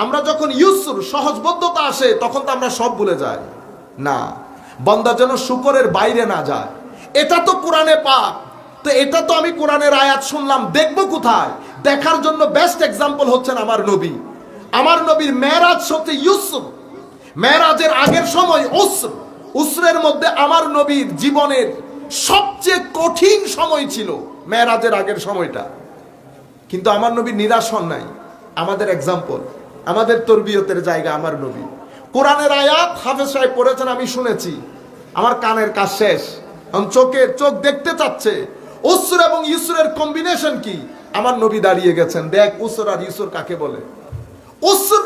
আমরা যখন ইউসুর, সহজবোধ্যতা আসে, তখন তো আমরা সব ভুলে যাই না। বান্দা যেন শুকরের বাইরে না যায়, এটা তো কোরআনে পাক। তো এটা তো আমি কোরআনের আয়াত শুনলাম, দেখবো কোথায়? দেখার জন্য বেস্ট এক্সাম্পল হচ্ছেন আমার নবী। আমার নবীর মেরাজ হচ্ছে ইউসুর, মেরাজের আগের সময় উসর। উসরের মধ্যে আমার নবীর জীবনের সবচেয়ে কঠিন সময় ছিল মেরাজের আগের সময়টা। কিন্তু আমার নবী নিরাশ হন নাই। আমাদের এক্সাম্পল, আমাদের তরবিয়তের জায়গা আমার নবী। কোরআনের আয়াত হাফেজ সাহেব পড়েছেন, আমি শুনেছি, আমার কানের কাজ শেষ, চোখ দেখতে চাচ্ছে উসর এবং ইউসরের কম্বিনেশন কি। আমার নবী দাঁড়িয়ে গেছেন, দেখ উসর আর ইউসর কাকে বলে। উসর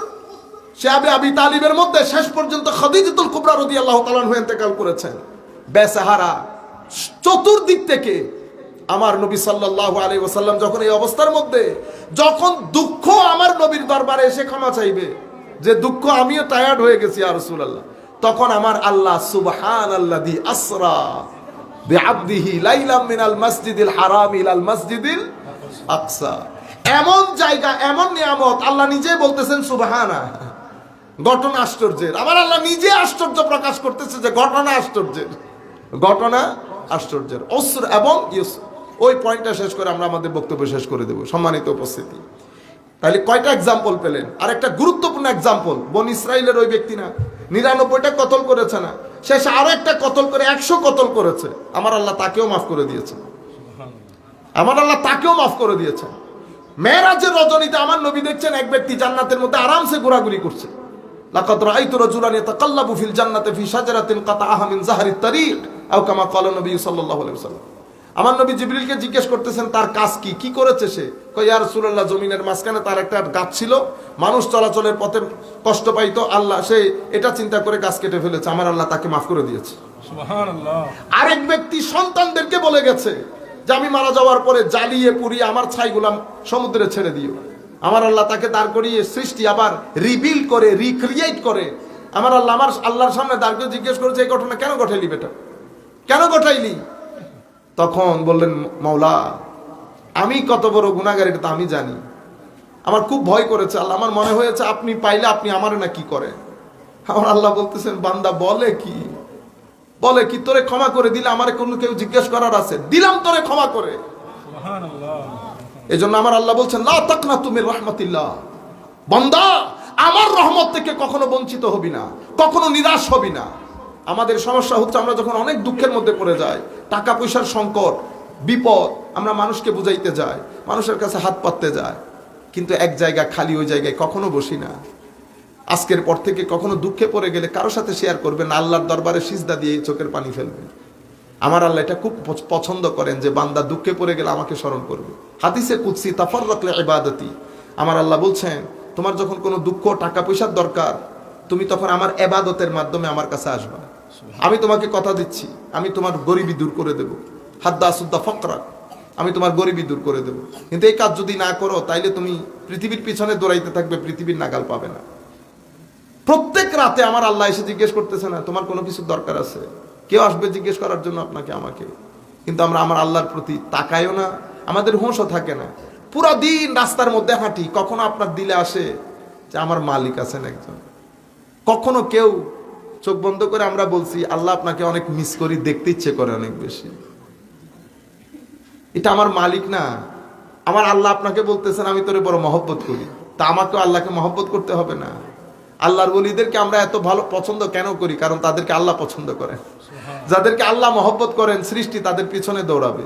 সে আবি তালিবের মধ্যে শেষ পর্যন্ত খাদিজাতুল কুবরা রাদিয়াল্লাহু তাআলা আনহা ইন্তেকাল করেছেন বেসাহারা। চতুর্দিক থেকে আমার নবী সাল্লাল্লাহু আলাইহি ওয়াসাল্লাম যখন এই অবস্থার মধ্যে, যখন দুঃখ আমার নবীর দরবারে এসে ক্ষমা চাইবে যে দুঃখ আমিও টায়ার্ড হয়ে গেছি ইয়া রাসূলুল্লাহ, তখন আমার আল্লাহ সুবহানাল্লাযী আসরা বিআবদিহি লাইলাম মিনাল মাসজিদিল হারাম ইলাল মাসজিদিল আকসা, এমন জায়গা, এমন নিয়ামত আল্লাহ নিজে বলতেছেন সুবহানা। ঘটনা আশ্চর্যের, আমার আল্লাহ নিজে আশ্চর্য প্রকাশ করতেছে যে ঘটনা আশ্চর্যের, ঘটনা আশ্চর্যের। অসর এবং ইউসর, ওই পয়েন্টটা শেষ করে আমরা আমাদের বক্তব্য শেষ করে দেব। সম্মানিত উপস্থিতি, তাহলে কয়টা এক্সাম্পল পেলেন? আর একটা গুরুত্বপূর্ণ এক্সাম্পল, বনি ইসরাইলের ওই ব্যক্তি না 99টা কতল করেছে না, শেষে আরো একটা কতল করে 100 কতল করেছে, আমার আল্লাহ তাকেও মাফ করে দিয়েছে। আমার আল্লাহ তাকেও মাফ করে দিয়েছে। মেরাজের রজনীতে আমার নবী দেখছেন এক ব্যক্তি জান্নাতের মধ্যে আরামসে ঘোরাঘুরি করছে। লাকাদ রাআইতু রাজুলান ইয়াতাকাল্লাবু ফিল জান্নাতি ফি শাজারাতিন কাতাআহা মিন যাহরিত তারিক আও কামা ক্বালা নবী সাল্লাল্লাহু আলাইহি ওয়াসাল্লাম। আমার নবী জিবরিলকে জিজ্ঞেস করতেছেন তার কাজ কি, কি করেছে সে? কয় ইয়া রাসূলুল্লাহ, জমিনের মাঝখানে তার একটা গাছ ছিল, মানুষ চলাচলের পথে কষ্ট পাইতো, আল্লাহ সে এটা চিন্তা করে গাছ কেটে ফেলেছে, আমার আল্লাহ তাকে মাফ করে দিয়েছে। সুবহানাল্লাহ। আরেক ব্যক্তি সন্তানদেরকে বলে গেছে যে আমি মারা যাওয়ার পরে জ্বালিয়ে পুড়িয়ে আমার ছাইগুলা সমুদ্রে ছেড়ে দিও, আমার আল্লাহ তাকে দাঁড় করিয়ে সৃষ্টি আবার রিবিল্ড করে, রিক্রিয়েট করে। আমার আল্লাহ আমার আল্লাহর সামনে দাঁড় করে জিজ্ঞেস করেছে এই ঘটনা কেন ঘটাইলি বেটা, কেন ঘটাইলি? তখন বললেন মাওলা, আমি কত বড় গুনাহগার এটা তো আমি জানি, আমার খুব ভয় করেছে আল্লাহ, আমার মনে হয়েছে আপনি পাইলে আপনি আমারে না কি করে। আমার আল্লাহ বলতেছেন বান্দা বলে কি, বলে কি, তোরে ক্ষমা করে দিলে আমারে কোনো কেউ জিজ্ঞেস করার আছে? দিলাম তোরে ক্ষমা করে। সুবহানাল্লাহ। এজন্য আমার আল্লাহ বলছেন লা তাকনাতু মির রাহমাতিল্লাহ, বান্দা আমার রহমত থেকে কখনো বঞ্চিত হবি না, কখনো নিরাশ হবি না। আমাদের সমস্যা হচ্ছে আমরা যখন অনেক দুঃখের মধ্যে পড়ে যাই, টাকা পয়সার সংকট, বিপদ, আমরা মানুষকে বুঝাইতে যাই, মানুষের কাছে হাত পাততে যাই, কিন্তু এক জায়গা খালি, ওই জায়গায় কখনো বসি না। আজকের পর থেকে কখনো দুঃখে পড়ে গেলে কারোর সাথে শেয়ার করবেন, আল্লাহর দরবারে সিজদা দিয়ে চোখের পানি ফেলবেন। আমার আল্লাহ এটা খুব পছন্দ করেন যে বান্দা দুঃখে পড়ে গেলে আমাকে স্মরণ করবে। হাদিসে কুদসি তাফাররাক লিইবাদাতি, আমার আল্লাহ বলছেন তোমার যখন কোনো দুঃখ, টাকা পয়সার দরকার, তুমি তখন আমার ইবাদতের মাধ্যমে আমার কাছে আসবা। আমি তোমাকে কথা দিচ্ছি, আমি তোমার গরিবি দূর করে দেব। হাদ্দা সুদ্দা ফকরা, আমি তোমার গরিবি দূর করে দেব। কিন্তু এই কাজ যদি না করো তাইলে তুমি পৃথিবীর পিছনে দৌড়াইতে থাকবে, পৃথিবীর নাগাল পাবে না। প্রত্যেক রাতে আমার আল্লাহ এসে জিজ্ঞেস করতেছে না তোমার কোনো কিছু দরকার আছে? কেউ আসবে জিজ্ঞেস করার জন্য আপনাকে, আমাকে, কিন্তু আমরা আমার আল্লাহর প্রতি তাকাইও না, আমাদের হোঁশও থাকে না। পুরা দিন রাস্তার মধ্যে হাঁটি, কখনো আপনার দিলে আসে যে আমার মালিক আছেন একজন? কখনো কেউ চোখ বন্ধ করে আমরা বলছি আল্লাহ আপনাকে অনেক মিস করি, দেখতে ইচ্ছে করে অনেক বেশি? এটা আমার মালিক না, আমার আল্লাহ আপনাকে বলতেছেন আমি তোরে বড় মহব্বত করি, তা আমাকে আল্লাহকে মহব্বত করতে হবে না? আল্লাহর ওলিদেরকে আমরা এত ভালো পছন্দ কেন করি? কারণ তাদেরকে আল্লাহ পছন্দ করেন। যাদেরকে আল্লাহ মহব্বত করেন, সৃষ্টি তাদের পিছনে দৌড়াবে,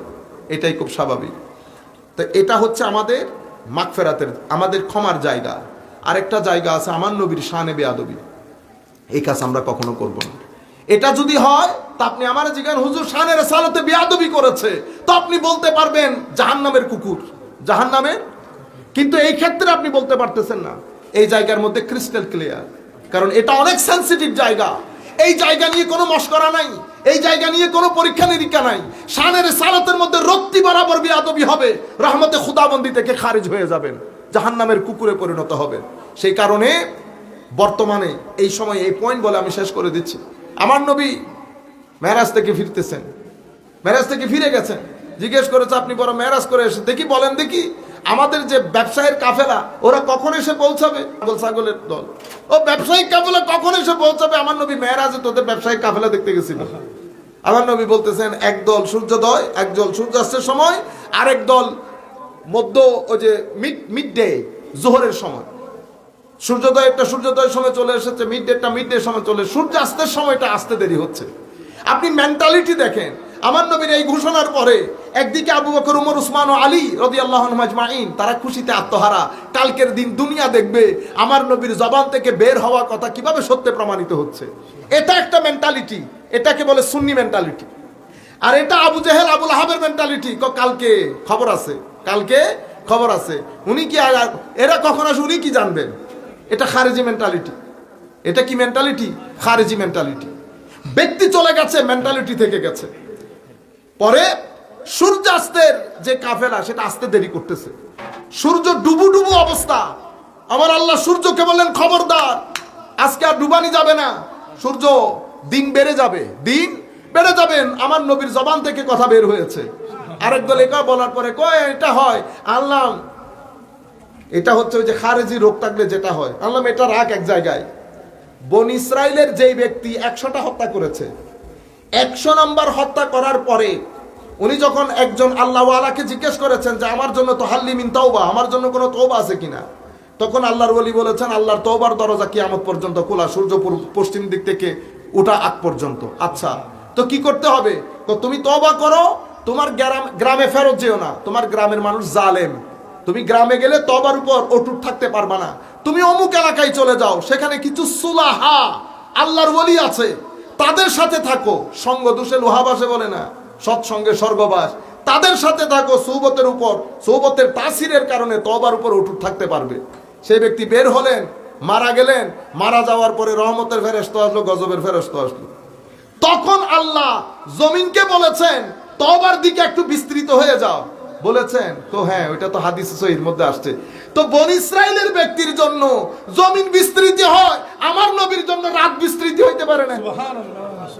এটাই খুব স্বাভাবিক। তো এটা হচ্ছে আমাদের মাগফিরাতের, আমাদের ক্ষমার জায়গা। আরেকটা জায়গা আছে আমার নবীর শানে বেয়াদবি, এই কাজ আমরা কখনো করব না। এটা যদি হয় তা আপনি আমার জিজ্ঞান হুজুর শানের সালাতে বেয়াদবি করেছে, তো আপনি বলতে পারবেন জাহান্নামের কুকুর, জাহান্নামের। কিন্তু এই ক্ষেত্রে আপনি বলতে পারতেছেন না, এই জায়গার মধ্যে ক্রিস্টাল ক্লিয়ার, কারণ এটা অনেক সেন্সিটিভ জায়গা। এই জায়গা নিয়ে কোনো মশকরা নাই, এই জায়গা নিয়ে কোনো পরীক্ষা নিরীক্ষা নাই। শানের সালাতের মধ্যে রত্তি বরাবর বেয়াদবি হবে, রহমতে খুদাবন্দি থেকে খারিজ হয়ে যাবেন, জাহান্নামের কুকুরে পরিণত হবে। সেই কারণে বর্তমানে এই সময় এই পয়েন্ট বলে আমি শেষ করে দিচ্ছি। আমার নবী মেরাজ থেকে ফিরতেছেন, মেরাজ থেকে ফিরে গেছেন, জিজ্ঞেস করেছে আপনি বড় মেরাজ করে এসে দেখি, বলেন দেখি আমাদের যে ব্যবসায়ের কাফেলা ওরা কখন এসে পৌঁছাবে? ছাগলের দল, ও ব্যবসায়িক কাফেলা কখন এসে পৌঁছাবে? আমার নবী মেরাজে তোদের ব্যবসায়িক কাফেলা দেখতে গেছিল। আমার নবী বলতেছেন একদল সূর্যোদয়, একদল সূর্যাস্তের সময়, আরেক দল মধ্য ওই যে মিড ডে জোহরের সময়। সূর্যোদয়টা সূর্যোদয়ের সময় চলে এসেছে, মিড ডেটা মিড ডে সময় চলে, সূর্যাস্তের সময়টা আসতে দেরি হচ্ছে। আপনি মেন্টালিটি দেখেন। আমার নবীর এই ঘোষণার পরে একদিকে আবু বকর, উমর, উসমান ও আলী রাদিয়াল্লাহু আনহুম আজমাইন, তারা খুশিতে আত্মহারা। কালকের দিন দুনিয়া দেখবে আমার নবীর জবান থেকে বের হওয়া কথা কিভাবে সত্যে প্রমাণিত হচ্ছে। এটা একটা মেন্টালিটি, এটাকে বলে সুন্নি মেন্টালিটি। আর এটা আবু জেহেল, আবুল আহাবের মেন্টালিটি, কালকে খবর আছে, কালকে খবর আছে। উনি কি, এরা কখন আসে উনি কি জানবেন? এটা খারেজি মেন্টালিটি। এটা কি মেন্টালিটি? খারেজি মেন্টালিটি। ব্যক্তি চলে গেছে, মেন্টালিটি থেকে গেছে। পরে সূর্যাস্তের যে কাফেলা সেটা আসতে দেরি করতেছে। সূর্য ডুবু ডুবু অবস্থা। আমার আল্লাহ সূর্যকে বললেন, খবরদার, আজকে আর ডুবানি যাবে না, সূর্য দিন বেড়ে যাবে, দিন বেড়ে যাবেন। আমার নবীর জবান থেকে কথা বের হয়েছে। আরেক দল এটা বলার পরে কয় এটা হয় আল্লাহ, এটা হচ্ছে ওই যে খারেজি রোগ থাকলে যেটা হয়। আল্লাহ এটা রাখ এক জায়গায়। বনি ইসরাইলের যেই ব্যক্তি 100টা হত্যা করেছে, 100 নম্বর হত্যা করার পরে উনি যখন একজন আল্লাহওয়ালাকে জিজ্ঞেস করেছেন যে আমার জন্য তো হাল্লি মিন তাওবা, আমার জন্য কোনো তওবা আছে কিনা, তখন আল্লাহর ওলি বলেছেন আল্লাহর তওবার দরজা কিয়ামত পর্যন্ত খোলা, সূর্য পশ্চিম দিক থেকে ওঠা আগ পর্যন্ত। আচ্ছা, তো কি করতে হবে? তো তুমি তওবা করো, তোমার গ্রামে ফেরত যেও না, তোমার গ্রামের মানুষ জালেম, তুমি গ্রামে গেলে তওবার উপর অটুট থাকতে পারবা না, তুমি অমুক এলাকায় চলে যাও, সেখানে কিছু সুলাহা আল্লাহর ওলি আছে, তাদের সাথে থাকো। সঙ্গ দোষে লোহাবাসে বলে না, সৎসঙ্গে স্বর্গবাস। তাদের সাথে থাকো, সৌবতের উপর, সৌবতের তাসিরের কারণে তওবার উপর অটুট থাকতে পারবে। সেই ব্যক্তি বের হলেন, মারা গেলেন। মারা যাওয়ার পরে রহমতের ফেরেশতা আসলো, গজবের ফেরেশতা আসলো। তখন আল্লাহ জমিনকে বলেছেন তওবার দিকে একটু বিস্তৃত হয়ে যাও। বলেছেন তো হ্যাঁ, ওইটা তো হাদিস সহিহর মধ্যে আসছে। তো বনি ইসরাইলের ব্যক্তির জন্য জমিন বিস্তৃতি হয়, আমার নবীর জন্য রাত বিস্তৃতি হইতে পারে না।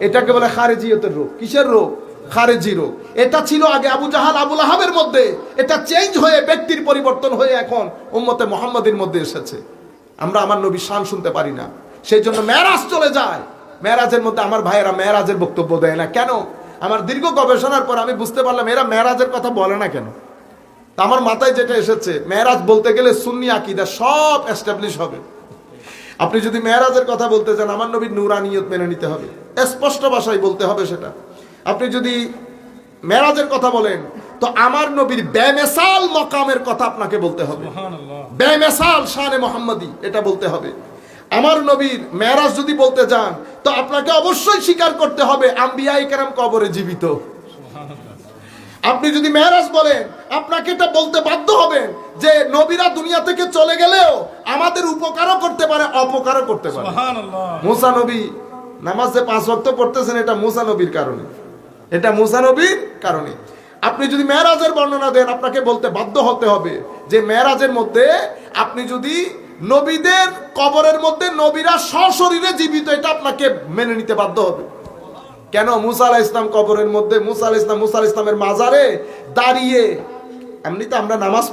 এটাকে বলে খারেজিয়তের রোগ। কিসের রোগ? খারেজি রোগ। এটা ছিল আগে আবু জাহাল আবু লাহাবের মধ্যে, এটা চেঞ্জ হয়ে ব্যক্তির পরিবর্তন হয়ে এখন উম্মতে মুহাম্মাদের মধ্যে এসেছে। আমরা আমার নবীর শান শুনতে পারি না, সেই জন্য মেরাজ চলে যায়। মেরাজের মধ্যে আমার ভাইয়েরা মেরাজের বক্তব্য দেয় না কেন? আমার দীর্ঘ গবেষণার পর আমি বুঝতে পারলাম এরা মেরাজের কথা বলে না কেন। আমার মাথায় যেটা এসেছে, মেরাজ বলতে গেলে সুন্নি আকীদা সব এস্টাবলিশ হবে। আপনি যদি মেরাজের কথা বলতে চান, আমার নবীর নূরানিয়ত মেনে নিতে হবে, স্পষ্ট ভাষায় বলতে হবে সেটা। আপনি যদি মেরাজের কথা বলেন, তো আমার নবীর বেমেসাল মকামের কথা আপনাকে বলতে হবে, বেমেসাল শানে মুহাম্মাদি, এটা বলতে হবে। আমার নবীর মেরাজ যদি বলতে যান, তো আপনাকে অবশ্যই স্বীকার করতে হবে আম্বিয়ায়ে কেরাম কবরে জীবিত। আপনি যদি মেরাজ বলেন, আপনাকে এটা বলতে বাধ্য হবেন যে নবীরা দুনিয়া থেকে চলে গেলেও আমাদের উপকারও করতে পারে, অপকারও করতে পারে। মুসা নবী নামাজে 5 ওয়াক্ত পড়তেছেন, এটা মুসা নবীর কারণে, এটা মুসা নবীর কারণে। আপনি যদি মেরাজের বর্ণনা দেন, আপনাকে বলতে বাধ্য হতে হবে যে মেরাজের মধ্যে আপনি যদি নবীদের কবরের মধ্যে নবীরা সশরীরে জীবিত, এটা আপনাকে মেনে নিতে বাধ্য হবে। কেন? মুসা আলাইহিস সালাম কবরের মধ্যে, মুসা আলাইহিস সালামের মাজারে দাঁড়িয়ে, এমনিতে আমরা নামাজ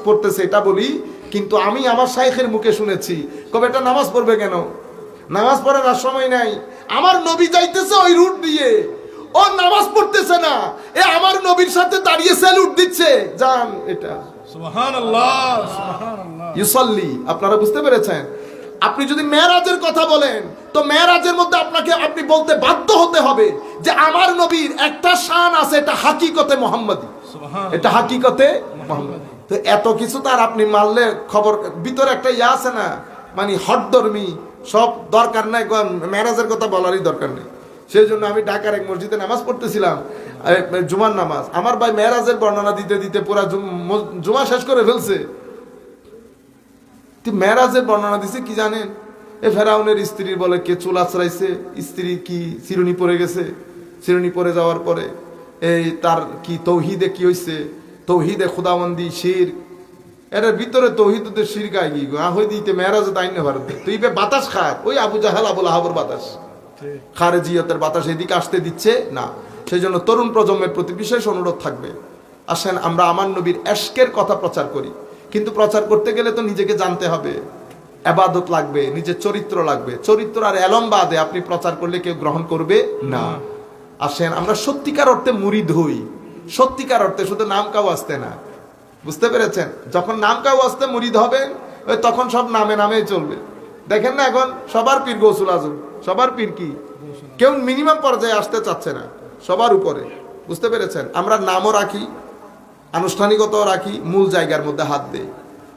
পড়তেছি এটা বলি, কিন্তু আমি আমার শাইখের মুখে শুনেছি, কবে এটা নামাজ পড়বে কেন? নামাজ পড়ার আর সময় নাই। আমার নবী যাইতেছে ওই রুট দিয়ে, ও নামাজ পড়তেছে না, এ আমার নবীর সাথে দাঁড়িয়ে স্যালুট দিচ্ছে, যান এটা সুবহানাল্লাহ সুবহানাল্লাহ ইউসাল্লি। আপনারা বুঝতে পেরেছেন? আপনি যদি মেরাজের কথা বলেন, তো মেরাজের মধ্যে আপনি বলতে বাধ্য হতে হবে যে আমার নবীর একটা শান আছে, এটা হাকিকতে মুহাম্মাদি, এটা হাকিকতে মুহাম্মাদি। তো এত কিছু তার আপনি মানলে খবর ভিতরে একটা ইয়া আছে না, মানে হটধর্মী, সব দরকার নাই, মেরাজের কথা বলারই দরকার নেই। সেই জন্য আমি ঢাকার এক মসজিদে নামাজ পড়তেছিলাম, জুমার নামাজ। আমার ভাই মেরাজের বর্ণনা দিতে দিতে পুরা জুমা শেষ করে ফেলছে। মেরাজের বর্ণনা দিছে কি জানেন? ফেরাউনের স্ত্রীর বলে কে চুল আছড়াইছে, স্ত্রী কি চিরুনি পরে গেছে, চিরুনি পরে যাওয়ার পরে এই তার কি তৌহিদে কি হইছে, তৌহিদে খুদাবন্দি শিরক, এটার ভিতরে তৌহিদের শিরক আই গি হই দিতে মেরাজে তাই না ভারতে। তুই বাতাস খায়, ওই আবু জাহাল আবু লাহাবের বাতাস, খারেজিয়তের বাতাস এদিকে আসতে দিচ্ছে না। সেই জন্য তরুণ প্রজন্মের প্রতি বিশেষ অনুরোধ থাকবে, আসেন আমরা আমার নবীর এশকের কথা প্রচার করি। কিন্তু প্রচার করতে গেলে তো নিজেকে জানতে হবে, ইবাদত লাগবে, নিজের চরিত্র লাগবে। চরিত্র আর এলম বাদে আপনি প্রচার করলে কেউ গ্রহণ করবে না। আসেন আমরা সত্যিকার অর্থে মুরিদ হই, সত্যিকার অর্থে, শুধু নাম কাউ আসতে না। বুঝতে পেরেছেন? যখন নাম কাউ আসতে মুরিদ হবেন, তখন সব নামে নামেই চলবে। দেখেন না এখন সবার পীর গৌসুল আজম, সবার পীর কি, কেউ মিনিমাম পর্যায়ে আসতে চাচ্ছে না, সবার উপরে। বুঝতে পেরেছেন? আমরা নামও রাখি, আনুষ্ঠানিকতা রাখি, মূল জায়গার মধ্যে হাত দেই।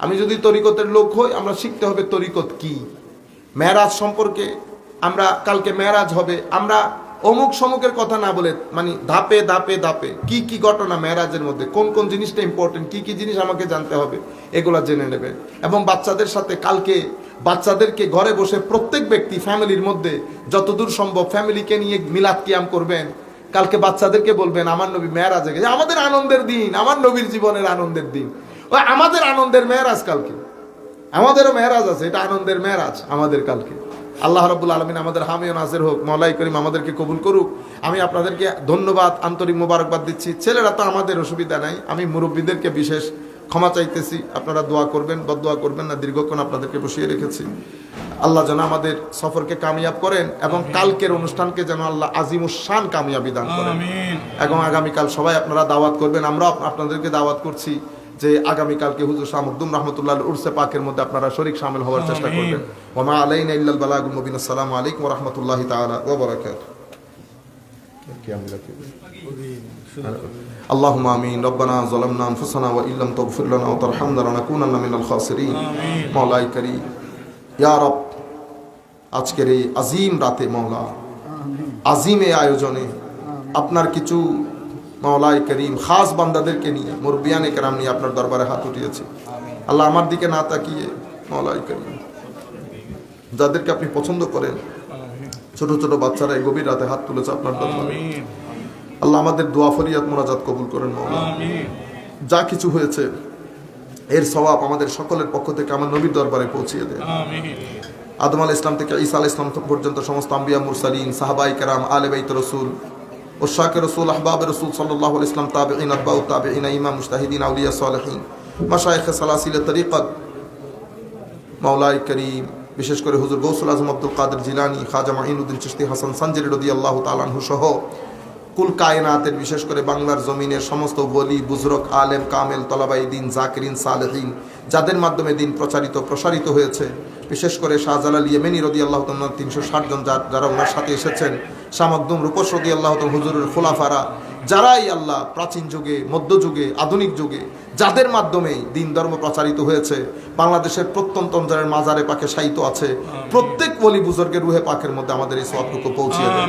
আমি যদি তরিকতের লোক হই, আমরা শিখতে হবে তরিকত কি। মেরাজ সম্পর্কে আমরা কালকে মেরাজ হবে, আমরা অমুক সমুকের কথা না বলে, মানে ধাপে ধাপে ধাপে কি কি ঘটনা মেরাজের মধ্যে, কোন কোন জিনিসটা ইম্পর্টেন্ট, কি কি জিনিস আমাকে জানতে হবে, এগুলা জেনে নেবেন। এবং বাচ্চাদের সাথে কালকে বাচ্চাদেরকে ঘরে বসে প্রত্যেক ব্যক্তি ফ্যামিলির মধ্যে যতদূর সম্ভব ফ্যামিলিকে নিয়ে মিলাদ কিয়াম করবেন। কালকে বাচ্চাদেরকে বলবেন আমার নবী মেরাজে গেছে, আমাদের আনন্দের দিন, আমার নবীর জীবনের আনন্দের দিন, ওই আমাদের আনন্দের মেরাজ কালকে, আমাদেরও মেরাজ আছে, এটা আনন্দের মেরাজ আমাদের কালকে। আল্লাহ রাব্বুল আলামিন আমাদের হামি ও নাসির হোক, মওলাই করিম আমাদেরকে কবুল করুক। আমি আপনাদেরকে ধন্যবাদ, আন্তরিক মোবারকবাদ দিচ্ছি। ছেলেরা তো আমাদের অসুবিধা নাই, আমি মুরব্বীদেরকে বিশেষ ক্ষমা চাইতেছি, আপনারা দোয়া করবেন, বদদোয়া করবেন না, দীর্ঘক্ষণ আপনাদেরকে বসিয়ে রেখেছি। আল্লাহ যেন আমাদের সফরকে কামিয়াব করেন এবং কালকের অনুষ্ঠানকে যেন আল্লাহ আজিমুশ-শান কামিয়াবি দান করেন। এবং আগামীকাল সবাই আপনারা দাওয়াত করবেন, আমরা আপনাদেরকে দাওয়াত করছি যে আগামীকালকে হুজুর শাহ মখদুম রাহমাতুল্লাহ উরসে পাকের মধ্যে আপনারা শরীক শামিল হওয়ার চেষ্টা করবেন। ওয়া মা আলাইনা ইল্লাল বালাগুল মুবিন। আসসালামু আলাইকুম ওয়া রাহমাতুল্লাহি তাআলা ওয়া বারাকাতুহু। اللهم آمين. ربنا ظلمنا أنفسنا وإن لم تغفر لنا وترحمنا لنكونن من الخاسرين. مولاي كريم ইয়া রব, আজকের এই আজিম রাতে মওলা, আজিম এই আয়োজনে আপনার কিছু মওলাই করিম খাস বান্দাদেরকে নিয়ে, মুরব্বিয়ানে কেরাম নিয়ে আপনার দরবারে হাত উঠিয়েছি। আল্লাহ আমার দিকে না তাকিয়ে মওলাই করিম যাদেরকে আপনি পছন্দ করেন, ছোট ছোট বাচ্চারা এই গভীর রাতে হাত তুলেছে আপনার দরবারে। আল্লাহ আমাদের দোয়া ফরিয়াদ মোনাজাত কবুল করেন মওলা। যা কিছু হয়েছে এর সওয়াব আমাদের সকলের পক্ষ থেকে আমার নবীর দরবারে পৌঁছিয়ে দেন। আদম আলাইহিস ইসলাম থেকে ঈসা আলাইহিস ইসলাম পর্যন্ত সমস্ত আম্বিয়া মুরসালিন, সাহাবায়ে কেরাম, আলে বাইত রাসূল, ওশাকে রাসূল, আহবাবে রাসূল সাল্লাল্লাহু আলাইহি ওয়াসাল্লাম, তাবিঈন, আতবাউ তাবিঈন, ইমাম মুজতাহিদিন, আউলিয়া সালেহিন, মাশায়েখে সালাসিলে তরিকত, মাওলাই করিম, বিশেষ করে হুজুর গৌসুল আজম আব্দুল কাদের জিলানী, খাজা মাঈনুদ্দিন চিশতি, হাসান সানজারি রাদিয়াল্লাহু তাআলা আনহু সহ কুল কায়নাতের, বিশেষ করে বাংলার জমিনের সমস্ত ওলি, বুজরক, আলেম, কামেল, তলাবাই দিন, জাকিরিন, সালেহিন, যাদের মাধ্যমে দিন প্রসারিত হয়েছে, বিশেষ করে শাহজালাল ইয়েমেনি রাদিয়াল্লাহু তাআলা 360 জন যারা ওনার সাথে এসেছেন, শাহ মখদুম রূপস রাদিয়াল্লাহু তাআলা হুজুরের খোলাফারা, যারাই আল্লাহ প্রাচীন যুগে, মধ্যযুগে, আধুনিক যুগে যাদের মাধ্যমে দিন ধর্ম প্রচারিত হয়েছে, বাংলাদেশের প্রত্যন্ত অঞ্চলের মাজারে পাকে শায়িত আছে, প্রত্যেক ওলি বুজুর্গের রুহে পাকের মধ্যে আমাদের এই সওয়াবটুকু পৌঁছিয়ে দেন।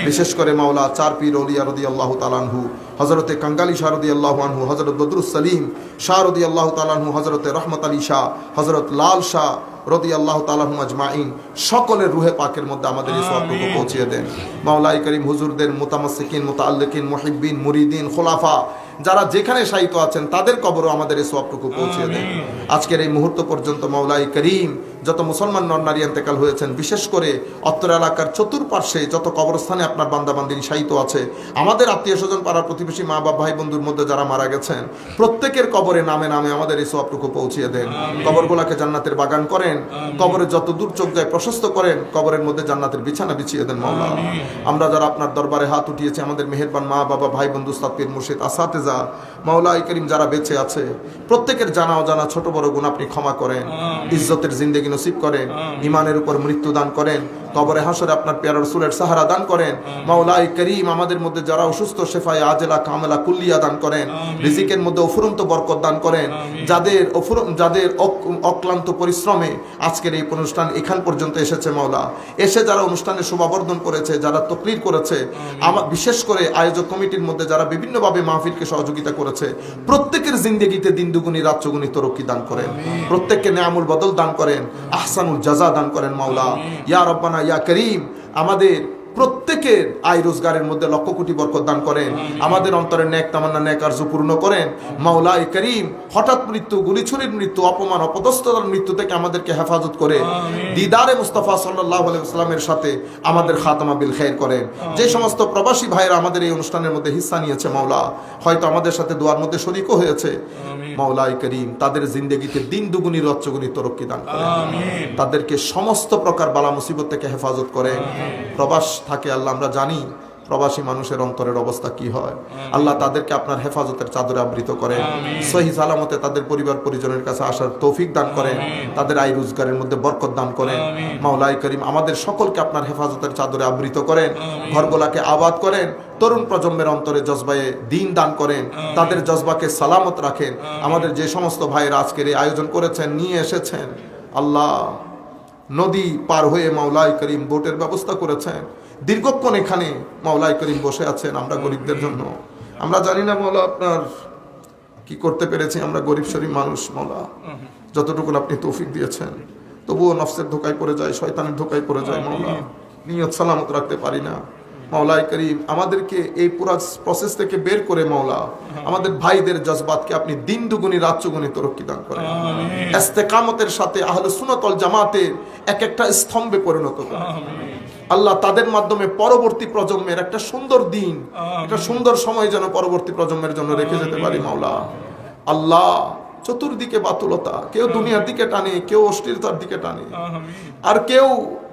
বিশেষ করে মাওলা চার পীর আউলিয়া রাদিয়াল্লাহু তাআলা আনহু, হযরতে কাঙ্গালী শাহ রাদিয়াল্লাহু আনহু, হযরত বদরুস সালিম শাহ রাদিয়াল্লাহু তাআলা আনহু, হযরতে রহমত আলী শাহ, হযরত লাল শাহ রাদিয়াল্লাহু তাআলা আনহুম আজমাইন, সকলের রুহে পাকের মধ্যে আমাদের এই সওয়াবটুকু পৌঁছিয়ে দেন। মাওলাই করিম হুজুরদের মুতামাসসিকিন, মুতাআল্লিকিন, মুহিব্বিন, মুরিদিন, খোলাফা যারা যেখানে শায়িত আছেন তাদের কবরও আমাদের এই সওয়াবটুকু পৌঁছিয়ে দেন। আজকের এই মুহূর্ত পর্যন্ত মাওলাই করিম যত মুসলমান নর নারী ইন্তেকাল হয়েছেন, বিশেষ করে অত্র এলাকার চতুর্পার্শ্বে যত কবরস্থানে আপনার বান্দাবান্দিনী শায়িত আছে, আমাদের আত্মীয় স্বজন, পাড়ার প্রতিবেশী, মা বাবা, ভাই বন্ধুর মধ্যে যারা মারা গেছেন, প্রত্যেকের কবরে নামে নামে আমাদের এই সওয়াবটুকু পৌঁছিয়ে দেন। কবরগুলোকে জান্নাতের বাগান করেন, কবরে যত দূর চোখ যায় প্রশস্ত করেন, কবরের মধ্যে জান্নাতের বিছানা বিছিয়ে দেন মাওলা। আমরা যারা আপনার দরবারে হাত উঠিয়েছি, আমাদের মেহেরবান মা বাবা, ভাই বন্ধু, উস্তাদ, পীর, মুর্শিদ, আসাতেজা, মাওলাই করিম যারা বেঁচে আছে, প্রত্যেকের জানা অজানা ছোট বড় গুনাহ আপনি ক্ষমা করেন, ইজ্জতের জিন্দেগি নসিব করেন, ইমানের উপর মৃত্যু দান করেন, কবরে হাসরে আপনার প্যারা রাসূলের সাহারা দান করেন। মাওলাই করিম আমাদের মধ্যে যারা অসুস্থ, শেফায়ে আজেলা কামেলা কুল্লিয়া দান করেন, রিজিকের মধ্যে অফুরন্ত বরকত দান করেন। যাদের অক্লান্ত পরিশ্রমে আজকের এই অনুষ্ঠান এখান পর্যন্ত এসেছে মাওলা, এসে যারা অনুষ্ঠানে শোভাবর্ধন করেছে, যারা তকরির করেছে, বিশেষ করে আয়োজক কমিটির মধ্যে যারা বিভিন্নভাবে মাহফিলকে সহযোগিতা করেছে, প্রত্যেকের জিন্দেগিতে দিন দুগুনি রাত চৌগুনি তরক্কি দান করেন, প্রত্যেককে নেয়ামুল বদল দান করেন, আহসানুল জাযা দান করেন মাওলা। ইয়া রব্বানা ইয়া করিম, আমাদের প্রত্যেকের আয় রোজগারের মধ্যে লক্ষ কোটি বরকত দান করেন, আমাদের অন্তরের নেক তামান্না, নেক আরজু পূর্ণ করেন মাওলাই করিম। হঠাৎ মৃত্যু, গুলিছুরির মৃত্যু, অপমান, অপদস্থতার মৃত্যু থেকে আমাদেরকে হেফাজত করে দিদারে মুস্তাফা সাল্লাল্লাহু আলাইহি ওয়াসাল্লামের সাথে আমাদের খাতমা বিল খায়র করেন। যে সমস্ত প্রবাসী ভাইরা আমাদের এই অনুষ্ঠানের মধ্যে হিস্সা নিয়েছে মাওলা, হয়তো আমাদের সাথে দোয়ার মধ্যে শরীকও হয়েছে, মাওলাই করিম তাদের জিন্দেগিতে দিন দুগুনি রাত চৌগুনি তরক্কি দান করেন, তাদেরকে সমস্ত প্রকার বালা মুসিবত থেকে হেফাজত করেন। প্রবাস থাকে আল্লাহ, আমরা জানি প্রবাসী মানুষের অন্তরের অবস্থা কি হয়, আল্লাহ তাদেরকে আপনার হেফাজতের চাদরে আবৃত করেন, সহি সালামতে তাদের পরিবার পরিজনের কাছে আসার তৌফিক দান করেন, তাদের আয় রোজগারের মধ্যে বরকত দান করেন। মাওলাই করিম আমাদের সকলকে আপনার হেফাজতের চাদরে আবৃত করেন, ঘরগুলাকে আবাদ করেন, তরুণ প্রজন্মের অন্তরে জজবায়ে দিন দান করেন, তাদের জজবাকে সালামত রাখেন। আমাদের যে সমস্ত ভাইয়েরা আজকের এই আয়োজন করেছেন, নিয়ে এসেছেন, আল্লাহ নদী পার হয়ে মাওলাই করিম বোটের ব্যবস্থা করেছেন, দীর্ঘক্ষণ এখানে মাওলাই করিম বসে আছেন আমরা গরিবদের জন্য। আমরা জানি না মাওলা আপনার কি করতে পেরেছি, আমরা গরিব শরীফ মানুষ মাওলা, যতটুকু আপনি তৌফিক দিয়েছেন তবুও নফসের ধোকায় পড়ে যায়, শয়তানের ধোকায় পড়ে যায় মাওলা, নিয়ত সালামত রাখতে পারি না। মাওলাই করিম আমাদেরকে এই পুরো প্রসেস থেকে বের করে মাওলা আমাদের ভাইদের জজবাতকে আপনি দিন দুগুনি রাত চৌগুনি তরক্কি দান করেন, ইস্তেকামতের সাথে আহলে সুন্নাত ওয়াল জামাতের এক একটা স্তম্ভে পরিণত করেন আল্লাহ। তাদের মাধ্যমে পরবর্তী প্রজন্মের একটা সুন্দর দিন, একটা সুন্দর সময় যেন পরবর্তী প্রজন্মের জন্য রেখে যেতে পারি মাওলা। আল্লাহ চতুর্দিকে বাতুলতা, কেউ দুনিয়ার দিকে টানে, কেউ অশ্লীলতার দিকে টানে, আর কেউ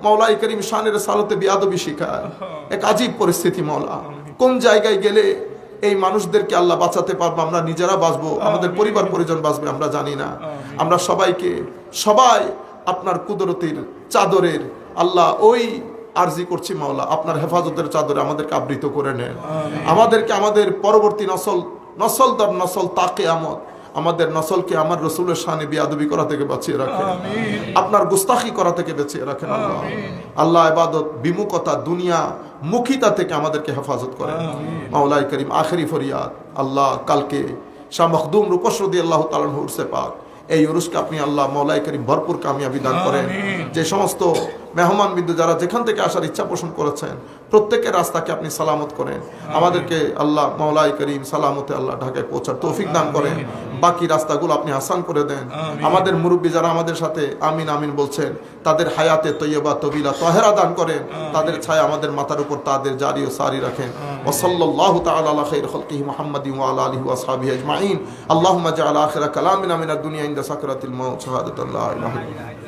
মাওলাই করিম শানের সালতে বিয়াদবি শিখায়। এক আজীব পরিস্থিতি মাওলা, কোন জায়গায় গেলে এই মানুষদেরকে আল্লাহ বাঁচাতে পারবো, আমরা নিজেরা বাঁচবো, আমাদের পরিবার পরিজন বাঁচবে আমরা জানি না। আমরা সবাই আপনার কুদরতির চাদরের আল্লাহ ওই আরজি করছি মাওলা, আপনার হেফাজতের চাদরে আমাদেরকে আবৃত করে নেন। আমাদেরকে আমাদের পরবর্তী নসল দর নসল তাকে আমাদের নসলকে আমার রসুলের শানে বিয়াদবি করা থেকে বাঁচিয়ে রাখেন, আপনার গুস্তাখি করা থেকে বাঁচিয়ে রাখেন আল্লাহ। আল্লাহ ইবাদত বিমুখতা, দুনিয়া মুখিতা থেকে আমাদেরকে হেফাজত করেন মাওলাই করিম। আখেরি ফরিয়াদ আল্লাহ, কালকে শাহ মখদুম রূপস রাদিয়াল্লাহু তাআলা আনহু উরসে পাক, এই উরুসকে আপনি আল্লাহ মাওলাই করিম ভরপুর কামিয়াবি দান করেন। যে সমস্ত মেহমান বিন্দু যারা যেখান থেকে আসার ইচ্ছা পোষণ করেছেন প্রত্যেকের রাস্তাকে আপনি সালামত করেন, আমাদেরকে আল্লাহ মাওলাই করিম সালামতে আল্লাহ ঢাকায় পৌঁছার তৌফিক দান করেন, বাকি রাস্তাগুলো আপনি আসান করে দেন। আমাদের মুরব্বী যারা আমাদের সাথে আমিন আমিন বলছেন তাদের হায়াতে তৈয়বা তবিলা তহেরা দান করেন, তাদের ছায়া আমাদের মাথার উপর তাদের জারি ও সারি রাখেন। ওয়া সাল্লাল্লাহু তাআলা আলা খাইর খালকিহি মুহাম্মাদিন ওয়া আলা আলিহি ওয়া আসহাবিহি আজমাইন। আল্লাহুম্মা জাআল আখিরা কালামিনা মিনাদ দুনিয়া ইনদা সাকরাতিল মাউত শাহাদাতান লা ইলাহা ইল্লাল্লাহ।